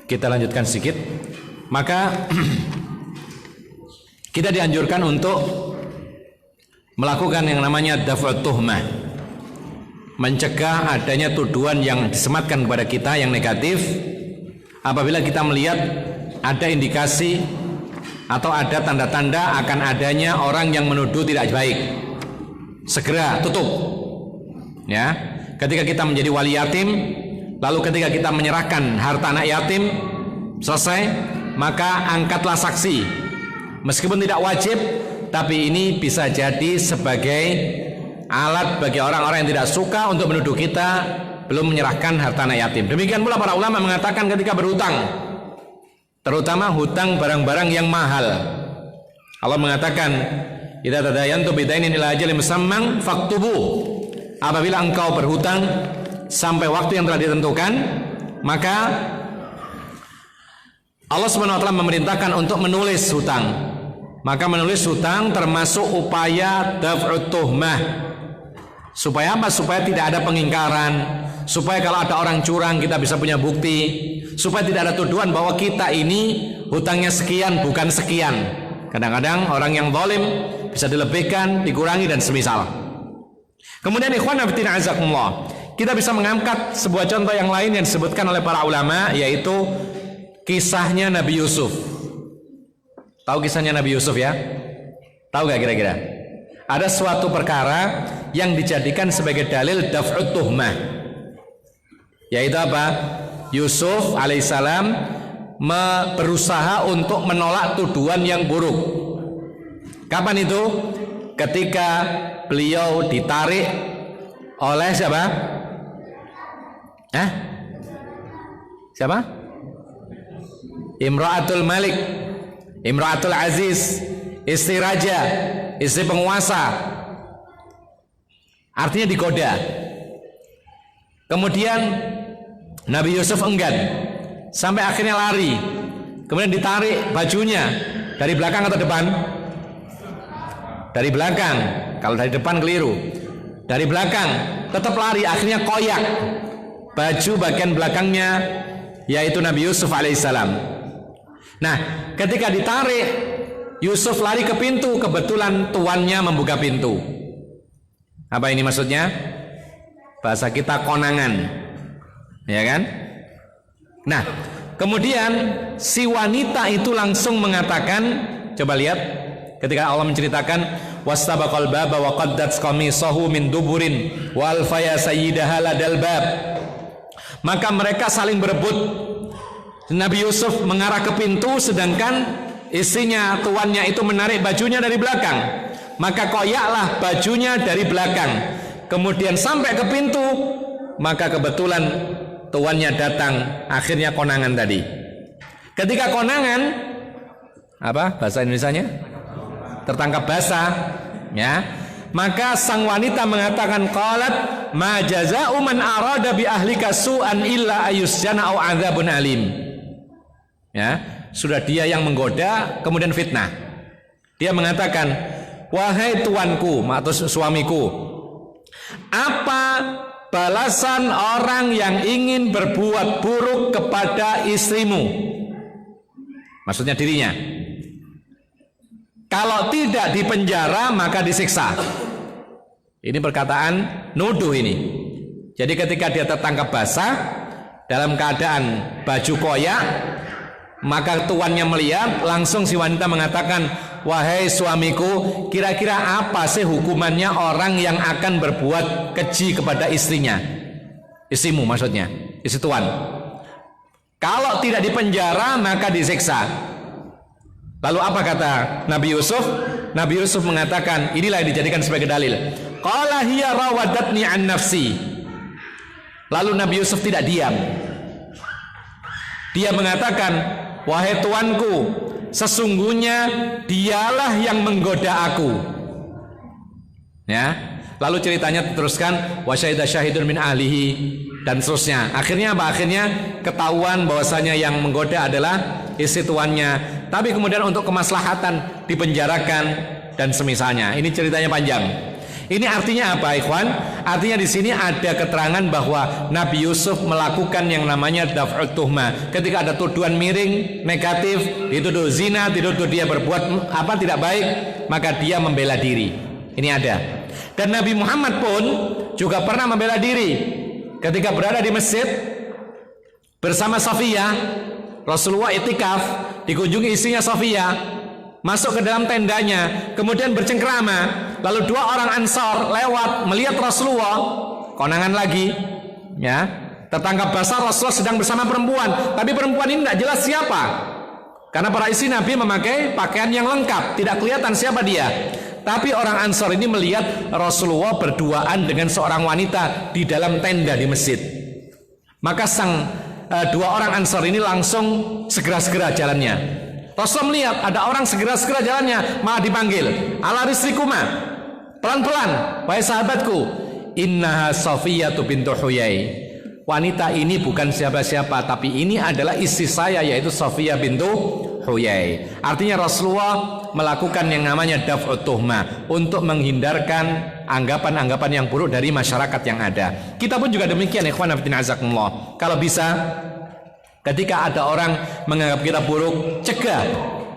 Kita lanjutkan sedikit. Maka kita dianjurkan untuk melakukan yang namanya daf'ut tuhmah, mencegah adanya tuduhan yang disematkan kepada kita yang negatif. Apabila kita melihat ada indikasi atau ada tanda-tanda akan adanya orang yang menuduh tidak baik, segera tutup. Ya, ketika kita menjadi wali yatim, lalu ketika kita menyerahkan harta anak yatim, selesai, maka angkatlah saksi. Meskipun tidak wajib, tapi ini bisa jadi sebagai alat bagi orang-orang yang tidak suka untuk menuduh kita belum menyerahkan harta anak yatim. Demikian pula para ulama mengatakan ketika berhutang, terutama hutang barang-barang yang mahal. Allah mengatakan, "Idza tadayantum bidainin ila ajalin musamman faktubu." Apabila engkau berhutang sampai waktu yang telah ditentukan, maka Allah SWT memerintahkan untuk menulis hutang. Maka menulis hutang termasuk upaya daf'ut tuhmah. Supaya apa? Supaya tidak ada pengingkaran, supaya kalau ada orang curang kita bisa punya bukti, supaya tidak ada tuduhan bahwa kita ini hutangnya sekian bukan sekian. Kadang-kadang orang yang zalim bisa dilebihkan, dikurangi dan semisal. Kemudian ikhwan fillah azakumullah, kita bisa mengangkat sebuah contoh yang lain yang disebutkan oleh para ulama, yaitu kisahnya Nabi Yusuf. Tahu kisahnya Nabi Yusuf ya? Tahu gak kira-kira? Ada suatu perkara yang dijadikan sebagai dalil daf'ut tuhmah, yaitu apa? Yusuf alaihissalam berusaha untuk menolak tuduhan yang buruk. Kapan itu? Ketika beliau ditarik oleh siapa? Siapa? Imra'atul Malik, Imra'atul Aziz, istri raja, istri penguasa. Artinya digoda. Kemudian Nabi Yusuf enggan, sampai akhirnya lari. Kemudian ditarik bajunya dari belakang atau depan? Dari belakang. Kalau dari depan keliru. Dari belakang, tetap lari, akhirnya koyak baju bagian belakangnya, yaitu Nabi Yusuf alaihissalam. Nah, ketika ditarik, Yusuf lari ke pintu, kebetulan tuannya membuka pintu. Apa ini maksudnya? Bahasa kita konangan, ya kan? Nah, kemudian si wanita itu langsung mengatakan, coba lihat, ketika Allah menceritakan, wastabaqal baba wa qaddat qamisahu min duburin wa alfaya sayyidaha ladal bab. Maka mereka saling berebut. Nabi Yusuf mengarah ke pintu, sedangkan istrinya, tuannya itu menarik bajunya dari belakang. Maka koyaklah bajunya dari belakang. Kemudian sampai ke pintu, maka kebetulan tuannya datang. Akhirnya konangan tadi. Ketika konangan, apa bahasa Indonesianya? Tertangkap basah, ya. Maka sang wanita mengatakan, qalat ma jazaa'u man arada bi ahlika su'an illa ayusjana au adzabun alim. Ya, sudah dia yang menggoda kemudian fitnah. Dia mengatakan, wahai tuanku atau suamiku, apa balasan orang yang ingin berbuat buruk kepada istrimu? Maksudnya dirinya. Kalau tidak dipenjara maka disiksa. Ini perkataan nuduh ini. Jadi ketika dia tertangkap basah dalam keadaan baju koyak, maka tuannya melihat, langsung si wanita mengatakan, wahai suamiku, kira-kira apa sih hukumannya orang yang akan berbuat keji kepada istrinya? Istrimu maksudnya, istri tuan. Kalau tidak dipenjara maka disiksa. Lalu apa kata Nabi Yusuf? Nabi Yusuf mengatakan, inilah yang dijadikan sebagai dalil. Qala hiya rawadatni an nafsi. Lalu Nabi Yusuf tidak diam. Dia mengatakan, wahai tuanku, sesungguhnya dialah yang menggoda aku. Ya. Lalu ceritanya teruskan wa syahida syahidun min ahlihi dan seterusnya. Akhirnya apa? Akhirnya ketahuan bahwasanya yang menggoda adalah istri tuannya. Tapi kemudian untuk kemaslahatan dipenjarakan dan semisalnya. Ini ceritanya panjang. Ini artinya apa, ikhwan? Artinya di sini ada keterangan bahwa Nabi Yusuf melakukan yang namanya daf'ut tuhmah. Ketika ada tuduhan miring, negatif, dituduh zina, dituduh dia berbuat apa tidak baik, maka dia membela diri. Ini ada. Dan Nabi Muhammad pun juga pernah membela diri ketika berada di masjid bersama Safiyah. Rasulullah itikaf, dikunjungi istrinya Safiyah, masuk ke dalam tendanya, kemudian bercengkrama. Lalu dua orang Ansar lewat melihat Rasulullah, konangan lagi, ya, tertangkap basah Rasulullah sedang bersama perempuan, tapi perempuan ini tidak jelas siapa, karena para istri Nabi memakai pakaian yang lengkap, tidak kelihatan siapa dia. Tapi orang Ansar ini melihat Rasulullah berduaan dengan seorang wanita di dalam tenda di masjid. Maka dua orang Ansar ini langsung segera-segera jalannya. Rasulullah melihat ada orang segera-segera jalannya, malah dipanggil, ala rislikuma, pelan-pelan, wahai sahabatku, innaha Safiyatu bintu Huyai. Wanita ini bukan siapa-siapa, tapi ini adalah istri saya, yaitu Safiyah bintu Huyai. Artinya Rasulullah melakukan yang namanya daf'ut tuhmah untuk menghindarkan anggapan-anggapan yang buruk dari masyarakat yang ada. Kita pun juga demikian, ikhwan fillah azakumullah. Kalau bisa, ketika ada orang menganggap kita buruk, cegah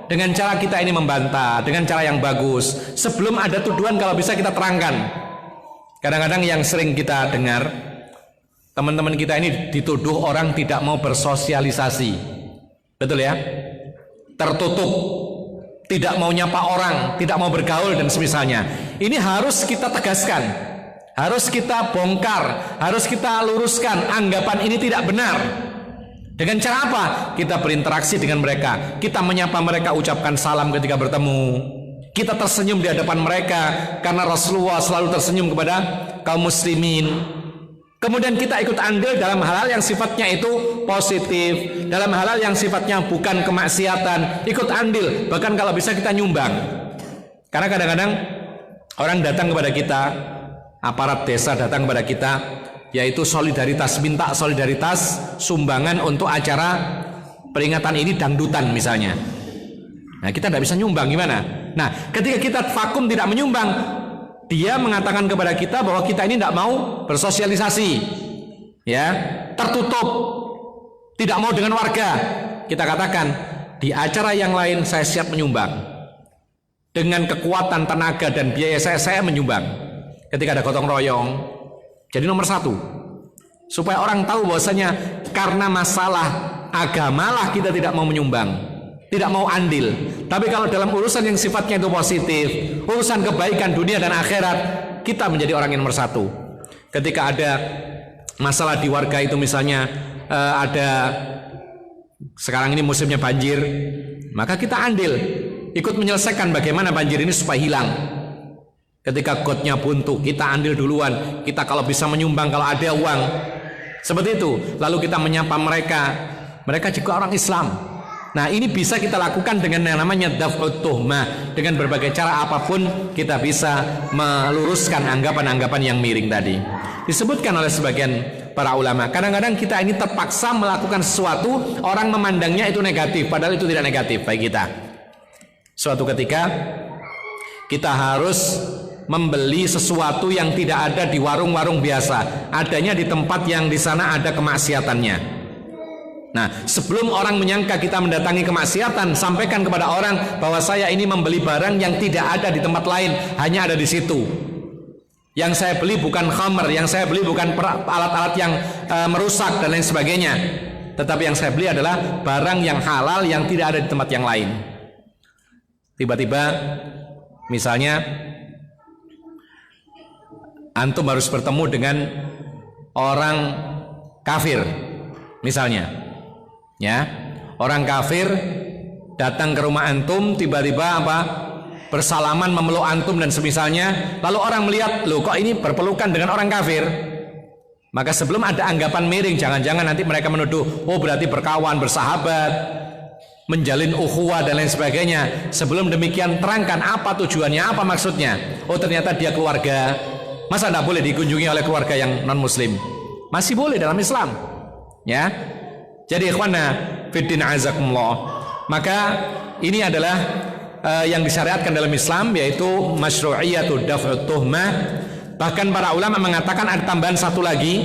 dengan cara kita ini membantah, dengan cara yang bagus. Sebelum ada tuduhan, kalau bisa kita terangkan. Kadang-kadang yang sering kita dengar, teman-teman kita ini dituduh orang tidak mau bersosialisasi. Betul ya? Tertutup, tidak mau nyapa orang, tidak mau bergaul dan semisalnya. Ini harus kita tegaskan, harus kita bongkar, harus kita luruskan. Anggapan ini tidak benar. Dengan cara apa? Kita berinteraksi dengan mereka, kita menyapa mereka, ucapkan salam ketika bertemu, kita tersenyum di hadapan mereka, karena Rasulullah selalu tersenyum kepada kaum muslimin. Kemudian kita ikut andil dalam hal-hal yang sifatnya itu positif, dalam hal-hal yang sifatnya bukan kemaksiatan, ikut andil, bahkan kalau bisa kita nyumbang. Karena kadang-kadang orang datang kepada kita, aparat desa datang kepada kita, yaitu solidaritas, minta solidaritas sumbangan untuk acara peringatan ini dangdutan misalnya. Nah, kita tidak bisa nyumbang, gimana? Nah, ketika kita vakum tidak menyumbang, dia mengatakan kepada kita bahwa kita ini tidak mau bersosialisasi, ya, tertutup, tidak mau dengan warga. Kita katakan di acara yang lain saya siap menyumbang dengan kekuatan tenaga dan biaya saya menyumbang. Ketika ada gotong royong, jadi nomor satu, supaya orang tahu bahwasanya karena masalah agamalah kita tidak mau menyumbang, tidak mau andil. Tapi kalau dalam urusan yang sifatnya itu positif, urusan kebaikan dunia dan akhirat, kita menjadi orang yang nomor satu. Ketika ada masalah di warga itu, misalnya ada sekarang ini musimnya banjir, maka kita andil, ikut menyelesaikan bagaimana banjir ini supaya hilang. Ketika gotnya buntu, kita andil duluan, kita kalau bisa menyumbang kalau ada uang, seperti itu. Lalu kita menyapa mereka, mereka juga orang Islam. Nah, ini bisa kita lakukan dengan yang namanya daf'ut tuhmah. Dengan berbagai cara apapun kita bisa meluruskan anggapan-anggapan yang miring tadi. Disebutkan oleh sebagian para ulama, kadang-kadang kita ini terpaksa melakukan sesuatu, orang memandangnya itu negatif, padahal itu tidak negatif bagi kita. Suatu ketika kita harus membeli sesuatu yang tidak ada di warung-warung biasa, adanya di tempat yang di sana ada kemaksiatannya. Nah, sebelum orang menyangka kita mendatangi kemaksiatan, sampaikan kepada orang bahwa saya ini membeli barang yang tidak ada di tempat lain, hanya ada di situ. Yang saya beli bukan khamr, yang saya beli bukan alat-alat yang merusak dan lain sebagainya, tetapi yang saya beli adalah barang yang halal yang tidak ada di tempat yang lain. Tiba-tiba misalnya antum harus bertemu dengan orang kafir misalnya, ya, orang kafir datang ke rumah antum, tiba-tiba apa, bersalaman, memeluk antum dan semisalnya. Lalu orang melihat, loh kok ini berpelukan dengan orang kafir. Maka sebelum ada anggapan miring, jangan-jangan nanti mereka menuduh, oh berarti berkawan, bersahabat. menjalin ukhuwah dan lain sebagainya. Sebelum demikian terangkan apa tujuannya, apa maksudnya. Oh ternyata dia keluarga. Masa tidak boleh dikunjungi oleh keluarga yang non muslim? Masih boleh dalam Islam. Ya. Jadi ikhwana fiddin azakumullah. Maka ini adalah yang disyariatkan dalam Islam, yaitu masyru'iyatu daf'ut tuhmah. Bahkan para ulama mengatakan ada tambahan satu lagi,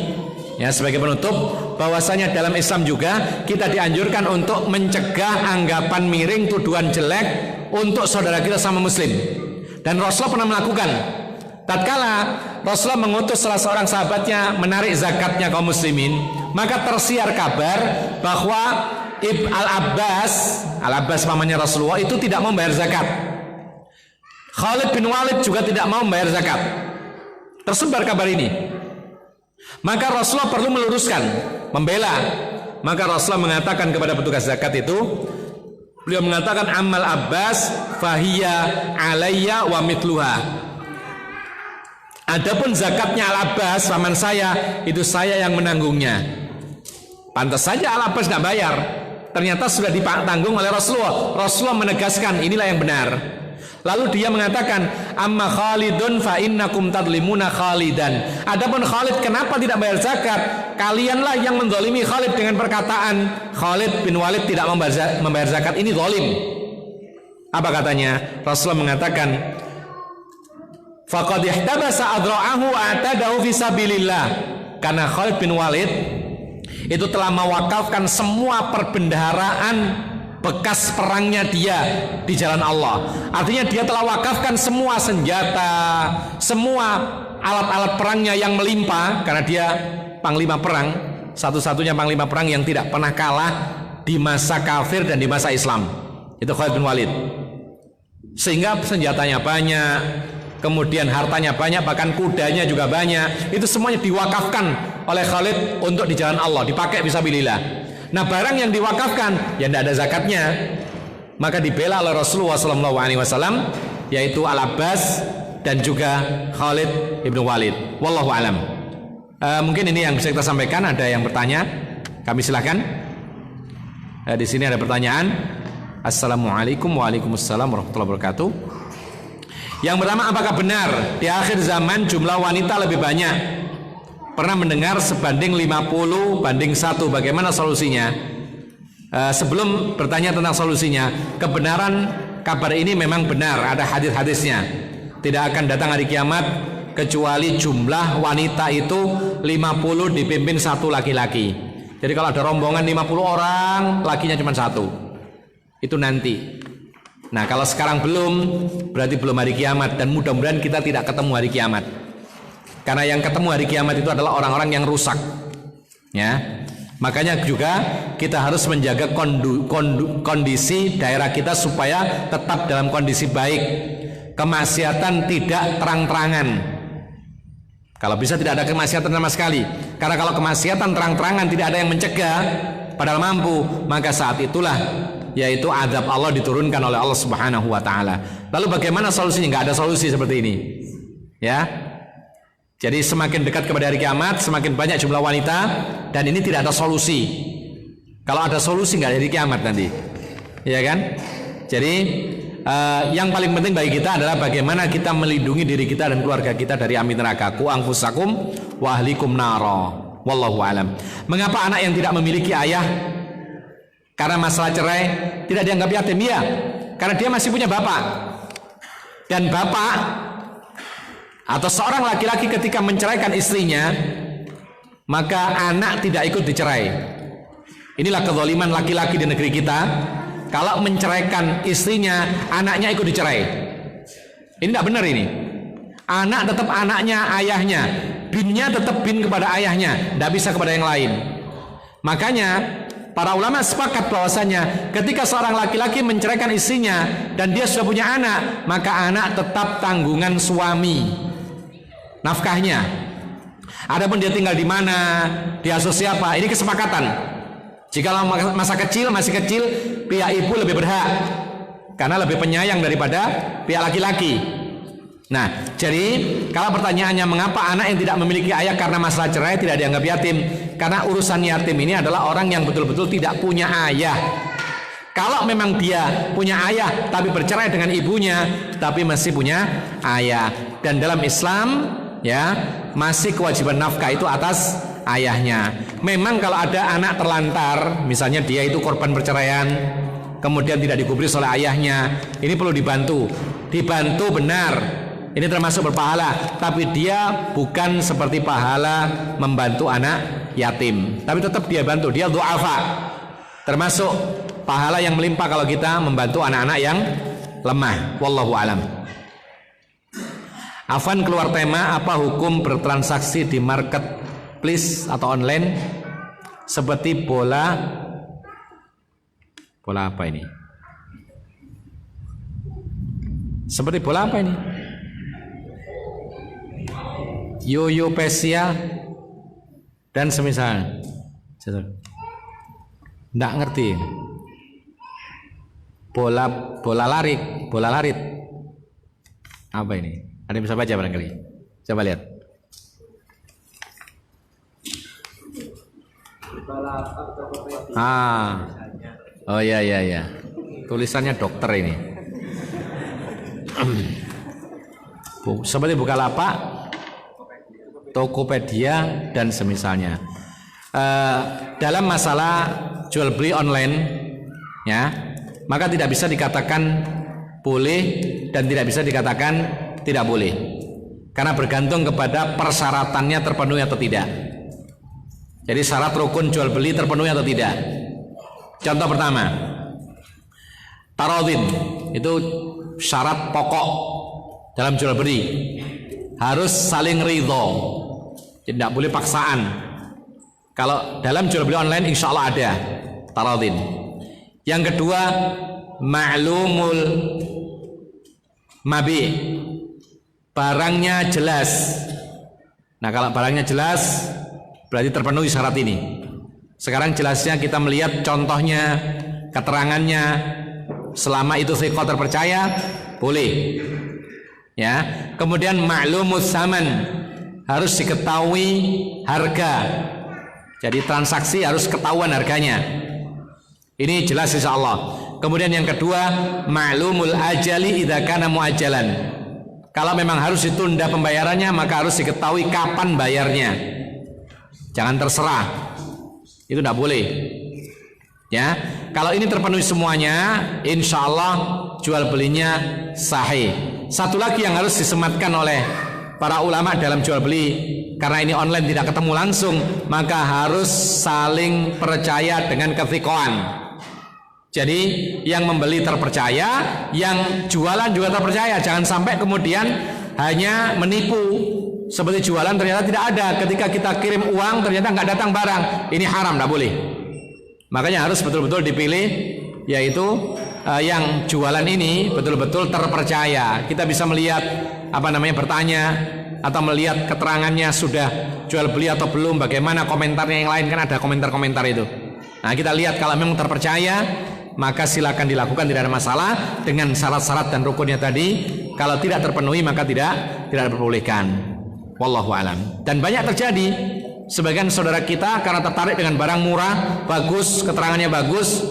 ya, sebagai penutup, bahwasanya dalam Islam juga kita dianjurkan untuk mencegah anggapan miring, tuduhan jelek untuk saudara kita sama muslim. Dan Rasulullah pernah melakukan. Tatkala Rasulullah mengutus salah seorang sahabatnya menarik zakatnya kaum muslimin, maka tersiar kabar bahwa Al-Abbas pamannya Rasulullah itu tidak mau membayar zakat. Khalid bin Walid juga tidak mau membayar zakat. Tersebar kabar ini. Maka Rasulullah perlu meluruskan, membela. Maka Rasulullah mengatakan kepada petugas zakat itu, beliau mengatakan amal Abbas fahiya alayya wa mitluha. Adapun zakatnya Al-Abbas paman saya, itu saya yang menanggungnya. Pantas saja Al-Abbas tidak bayar, ternyata sudah ditanggung oleh Rasulullah. Rasulullah menegaskan inilah yang benar. Lalu dia mengatakan, amma Khalidun fa innakum tadlimuna Khalidan. Adapun Khalid kenapa tidak bayar zakat? Kalianlah yang menzalimi Khalid dengan perkataan Khalid bin Walid tidak membayar zakat. Ini zalim. Apa katanya? Rasulullah mengatakan, faqad ihtabasa adra'ahu wa atadahu fi sabilillah. Karena Khalid bin Walid itu telah mewakafkan semua perbendaharaan bekas perangnya dia di jalan Allah. Artinya dia telah wakafkan semua senjata, semua alat-alat perangnya yang melimpah, karena dia panglima perang, satu-satunya panglima perang yang tidak pernah kalah di masa kafir dan di masa Islam. Itu Khalid bin Walid. Sehingga senjatanya banyak, kemudian hartanya banyak, bahkan kudanya juga banyak. Itu semuanya diwakafkan oleh Khalid untuk di jalan Allah, dipakai fisabilillah. Nah, barang yang diwakafkan yang tidak ada zakatnya, maka dibela oleh Rasulullah SAW, yaitu Al-Abbas dan juga Khalid ibn Walid. Wallahu alam. Mungkin ini yang bisa kita sampaikan. Ada yang bertanya? Kami silakan. Di sini ada pertanyaan. Assalamualaikum waalaikumsalam warahmatullahi wabarakatuh. Yang pertama, apakah benar di akhir zaman jumlah wanita lebih banyak? Pernah mendengar sebanding 50 banding 1. Bagaimana solusinya? Sebelum bertanya tentang solusinya, kebenaran kabar ini memang benar, ada hadis-hadisnya. Tidak akan datang hari kiamat kecuali jumlah wanita itu 50 dipimpin satu laki-laki. Jadi kalau ada rombongan 50 orang, lakinya cuma satu. Itu nanti. Nah, kalau sekarang belum, berarti belum hari kiamat, dan mudah-mudahan kita tidak ketemu hari kiamat. Karena yang ketemu hari kiamat itu adalah orang-orang yang rusak. Ya. Makanya juga kita harus menjaga kondisi daerah kita supaya tetap dalam kondisi baik. Kemaksiatan tidak terang-terangan. Kalau bisa tidak ada kemaksiatan sama sekali. Karena kalau kemaksiatan terang-terangan tidak ada yang mencegah, padahal mampu, maka saat itulah yaitu azab Allah diturunkan oleh Allah Subhanahu wa taala. Lalu bagaimana solusinya? Enggak ada solusi seperti ini. Ya. Jadi semakin dekat kepada hari kiamat, semakin banyak jumlah wanita, dan ini tidak ada solusi. Kalau ada solusi nggak ada hari kiamat nanti, ya kan? Jadi yang paling penting bagi kita adalah bagaimana kita melindungi diri kita dan keluarga kita dari api neraka. Qu anfusakum wa ahlikum nara. Wallahu alam. Mengapa anak yang tidak memiliki ayah karena masalah cerai tidak dianggap yatim? Ya, karena dia masih punya bapak. Dan bapak atau seorang laki-laki ketika menceraikan istrinya, maka anak tidak ikut dicerai. Inilah kezaliman laki-laki di negeri kita. Kalau menceraikan istrinya, anaknya ikut dicerai. Ini tidak benar ini. Anak tetap anaknya, ayahnya. Binnya tetap bin kepada ayahnya, tidak bisa kepada yang lain. Makanya para ulama sepakat bahwasanya ketika seorang laki-laki menceraikan istrinya dan dia sudah punya anak, maka anak tetap tanggungan suami. Nafkahnya. Adapun dia tinggal di mana, diasuh siapa, ini kesepakatan. Jika masih kecil, pihak ibu lebih berhak karena lebih penyayang daripada pihak laki-laki. Nah, jadi kalau pertanyaannya mengapa anak yang tidak memiliki ayah karena masalah cerai tidak dianggap yatim? Karena urusan yatim ini adalah orang yang betul-betul tidak punya ayah. Kalau memang dia punya ayah tapi bercerai dengan ibunya, tapi masih punya ayah. Dan dalam Islam ya masih kewajiban nafkah itu atas ayahnya. Memang kalau ada anak terlantar, misalnya dia itu korban perceraian, kemudian tidak digubris oleh ayahnya, ini perlu dibantu benar. Ini termasuk berpahala, tapi dia bukan seperti pahala membantu anak yatim. Tapi tetap dia bantu, dia du'afa. Termasuk pahala yang melimpah kalau kita membantu anak-anak yang lemah. Wallahu alam. Afan keluar tema, apa hukum bertransaksi di marketplace atau online seperti bola apa ini? Seperti bola apa ini? Yoyo pesia dan semisal. Nggak ngerti. Bola larit. Apa ini? Ada yang bisa baca barangkali? Coba lihat. Oh ya. Tulisannya dokter ini. Seperti Bukalapak, Tokopedia dan semisalnya. Dalam masalah jual beli online, ya, maka tidak bisa dikatakan boleh dan tidak bisa dikatakan tidak boleh, karena bergantung kepada persyaratannya terpenuhi atau tidak. Jadi syarat rukun jual beli terpenuhi atau tidak. Contoh pertama, tarodin itu syarat pokok dalam jual beli, harus saling ridho, tidak boleh paksaan. Kalau dalam jual beli online insya Allah ada tarodin. Yang kedua, ma'lumul mabi, barangnya jelas. Nah kalau barangnya jelas berarti terpenuhi syarat ini. Sekarang jelasnya kita melihat contohnya, keterangannya, selama itu thiqah terpercaya boleh. Ya, kemudian ma'lumus saman, harus diketahui harga. Jadi transaksi harus ketahuan harganya. Ini jelas insya Allah. Kemudian yang kedua, ma'lumul ajali idza kana muajjalan. Kalau memang harus ditunda pembayarannya, maka harus diketahui kapan bayarnya. Jangan terserah. Itu tidak boleh. Ya, kalau ini terpenuhi semuanya, insya Allah jual belinya sahih. Satu lagi yang harus disematkan oleh para ulama dalam jual beli, karena ini online tidak ketemu langsung, maka harus saling percaya dengan kethiqoan. Jadi yang membeli terpercaya, yang jualan juga terpercaya. Jangan sampai kemudian hanya menipu, seperti jualan ternyata tidak ada, ketika kita kirim uang ternyata nggak datang barang. Ini haram, tidak boleh. Makanya harus betul-betul dipilih, yaitu yang jualan ini betul-betul terpercaya. Kita bisa melihat bertanya atau melihat keterangannya sudah jual beli atau belum, bagaimana komentarnya yang lain, kan ada komentar-komentar itu. Nah kita lihat, kalau memang terpercaya maka silakan dilakukan, tidak ada masalah dengan syarat-syarat dan rukunnya tadi. Kalau tidak terpenuhi maka tidak diperbolehkan. Wallahu alam. Dan banyak terjadi, sebagian saudara kita karena tertarik dengan barang murah, bagus, keterangannya bagus,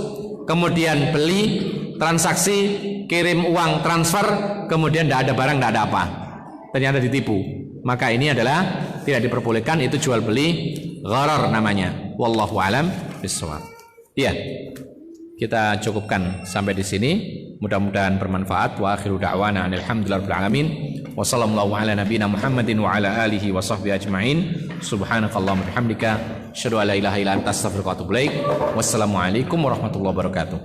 kemudian beli, transaksi, kirim uang, transfer, kemudian tidak ada barang, tidak ada apa, ternyata ditipu. Maka ini adalah tidak diperbolehkan, itu jual beli gharar namanya. Wallahu alam bishawab. Iya, kita cukupkan sampai di sini. Mudah-mudahan bermanfaat. Wa akhiru da'wana alhamdulillahirabbil alamin. Wa sallallahu ala nabiyyina Muhammadin wa ala alihi wa sahbihi ajma'in. Subhanakallahumma bihamdika asyhadu an la ilaha illa anta astaghfiruka wa atubu ilaik. Wassalamualaikum warahmatullahi wabarakatuh.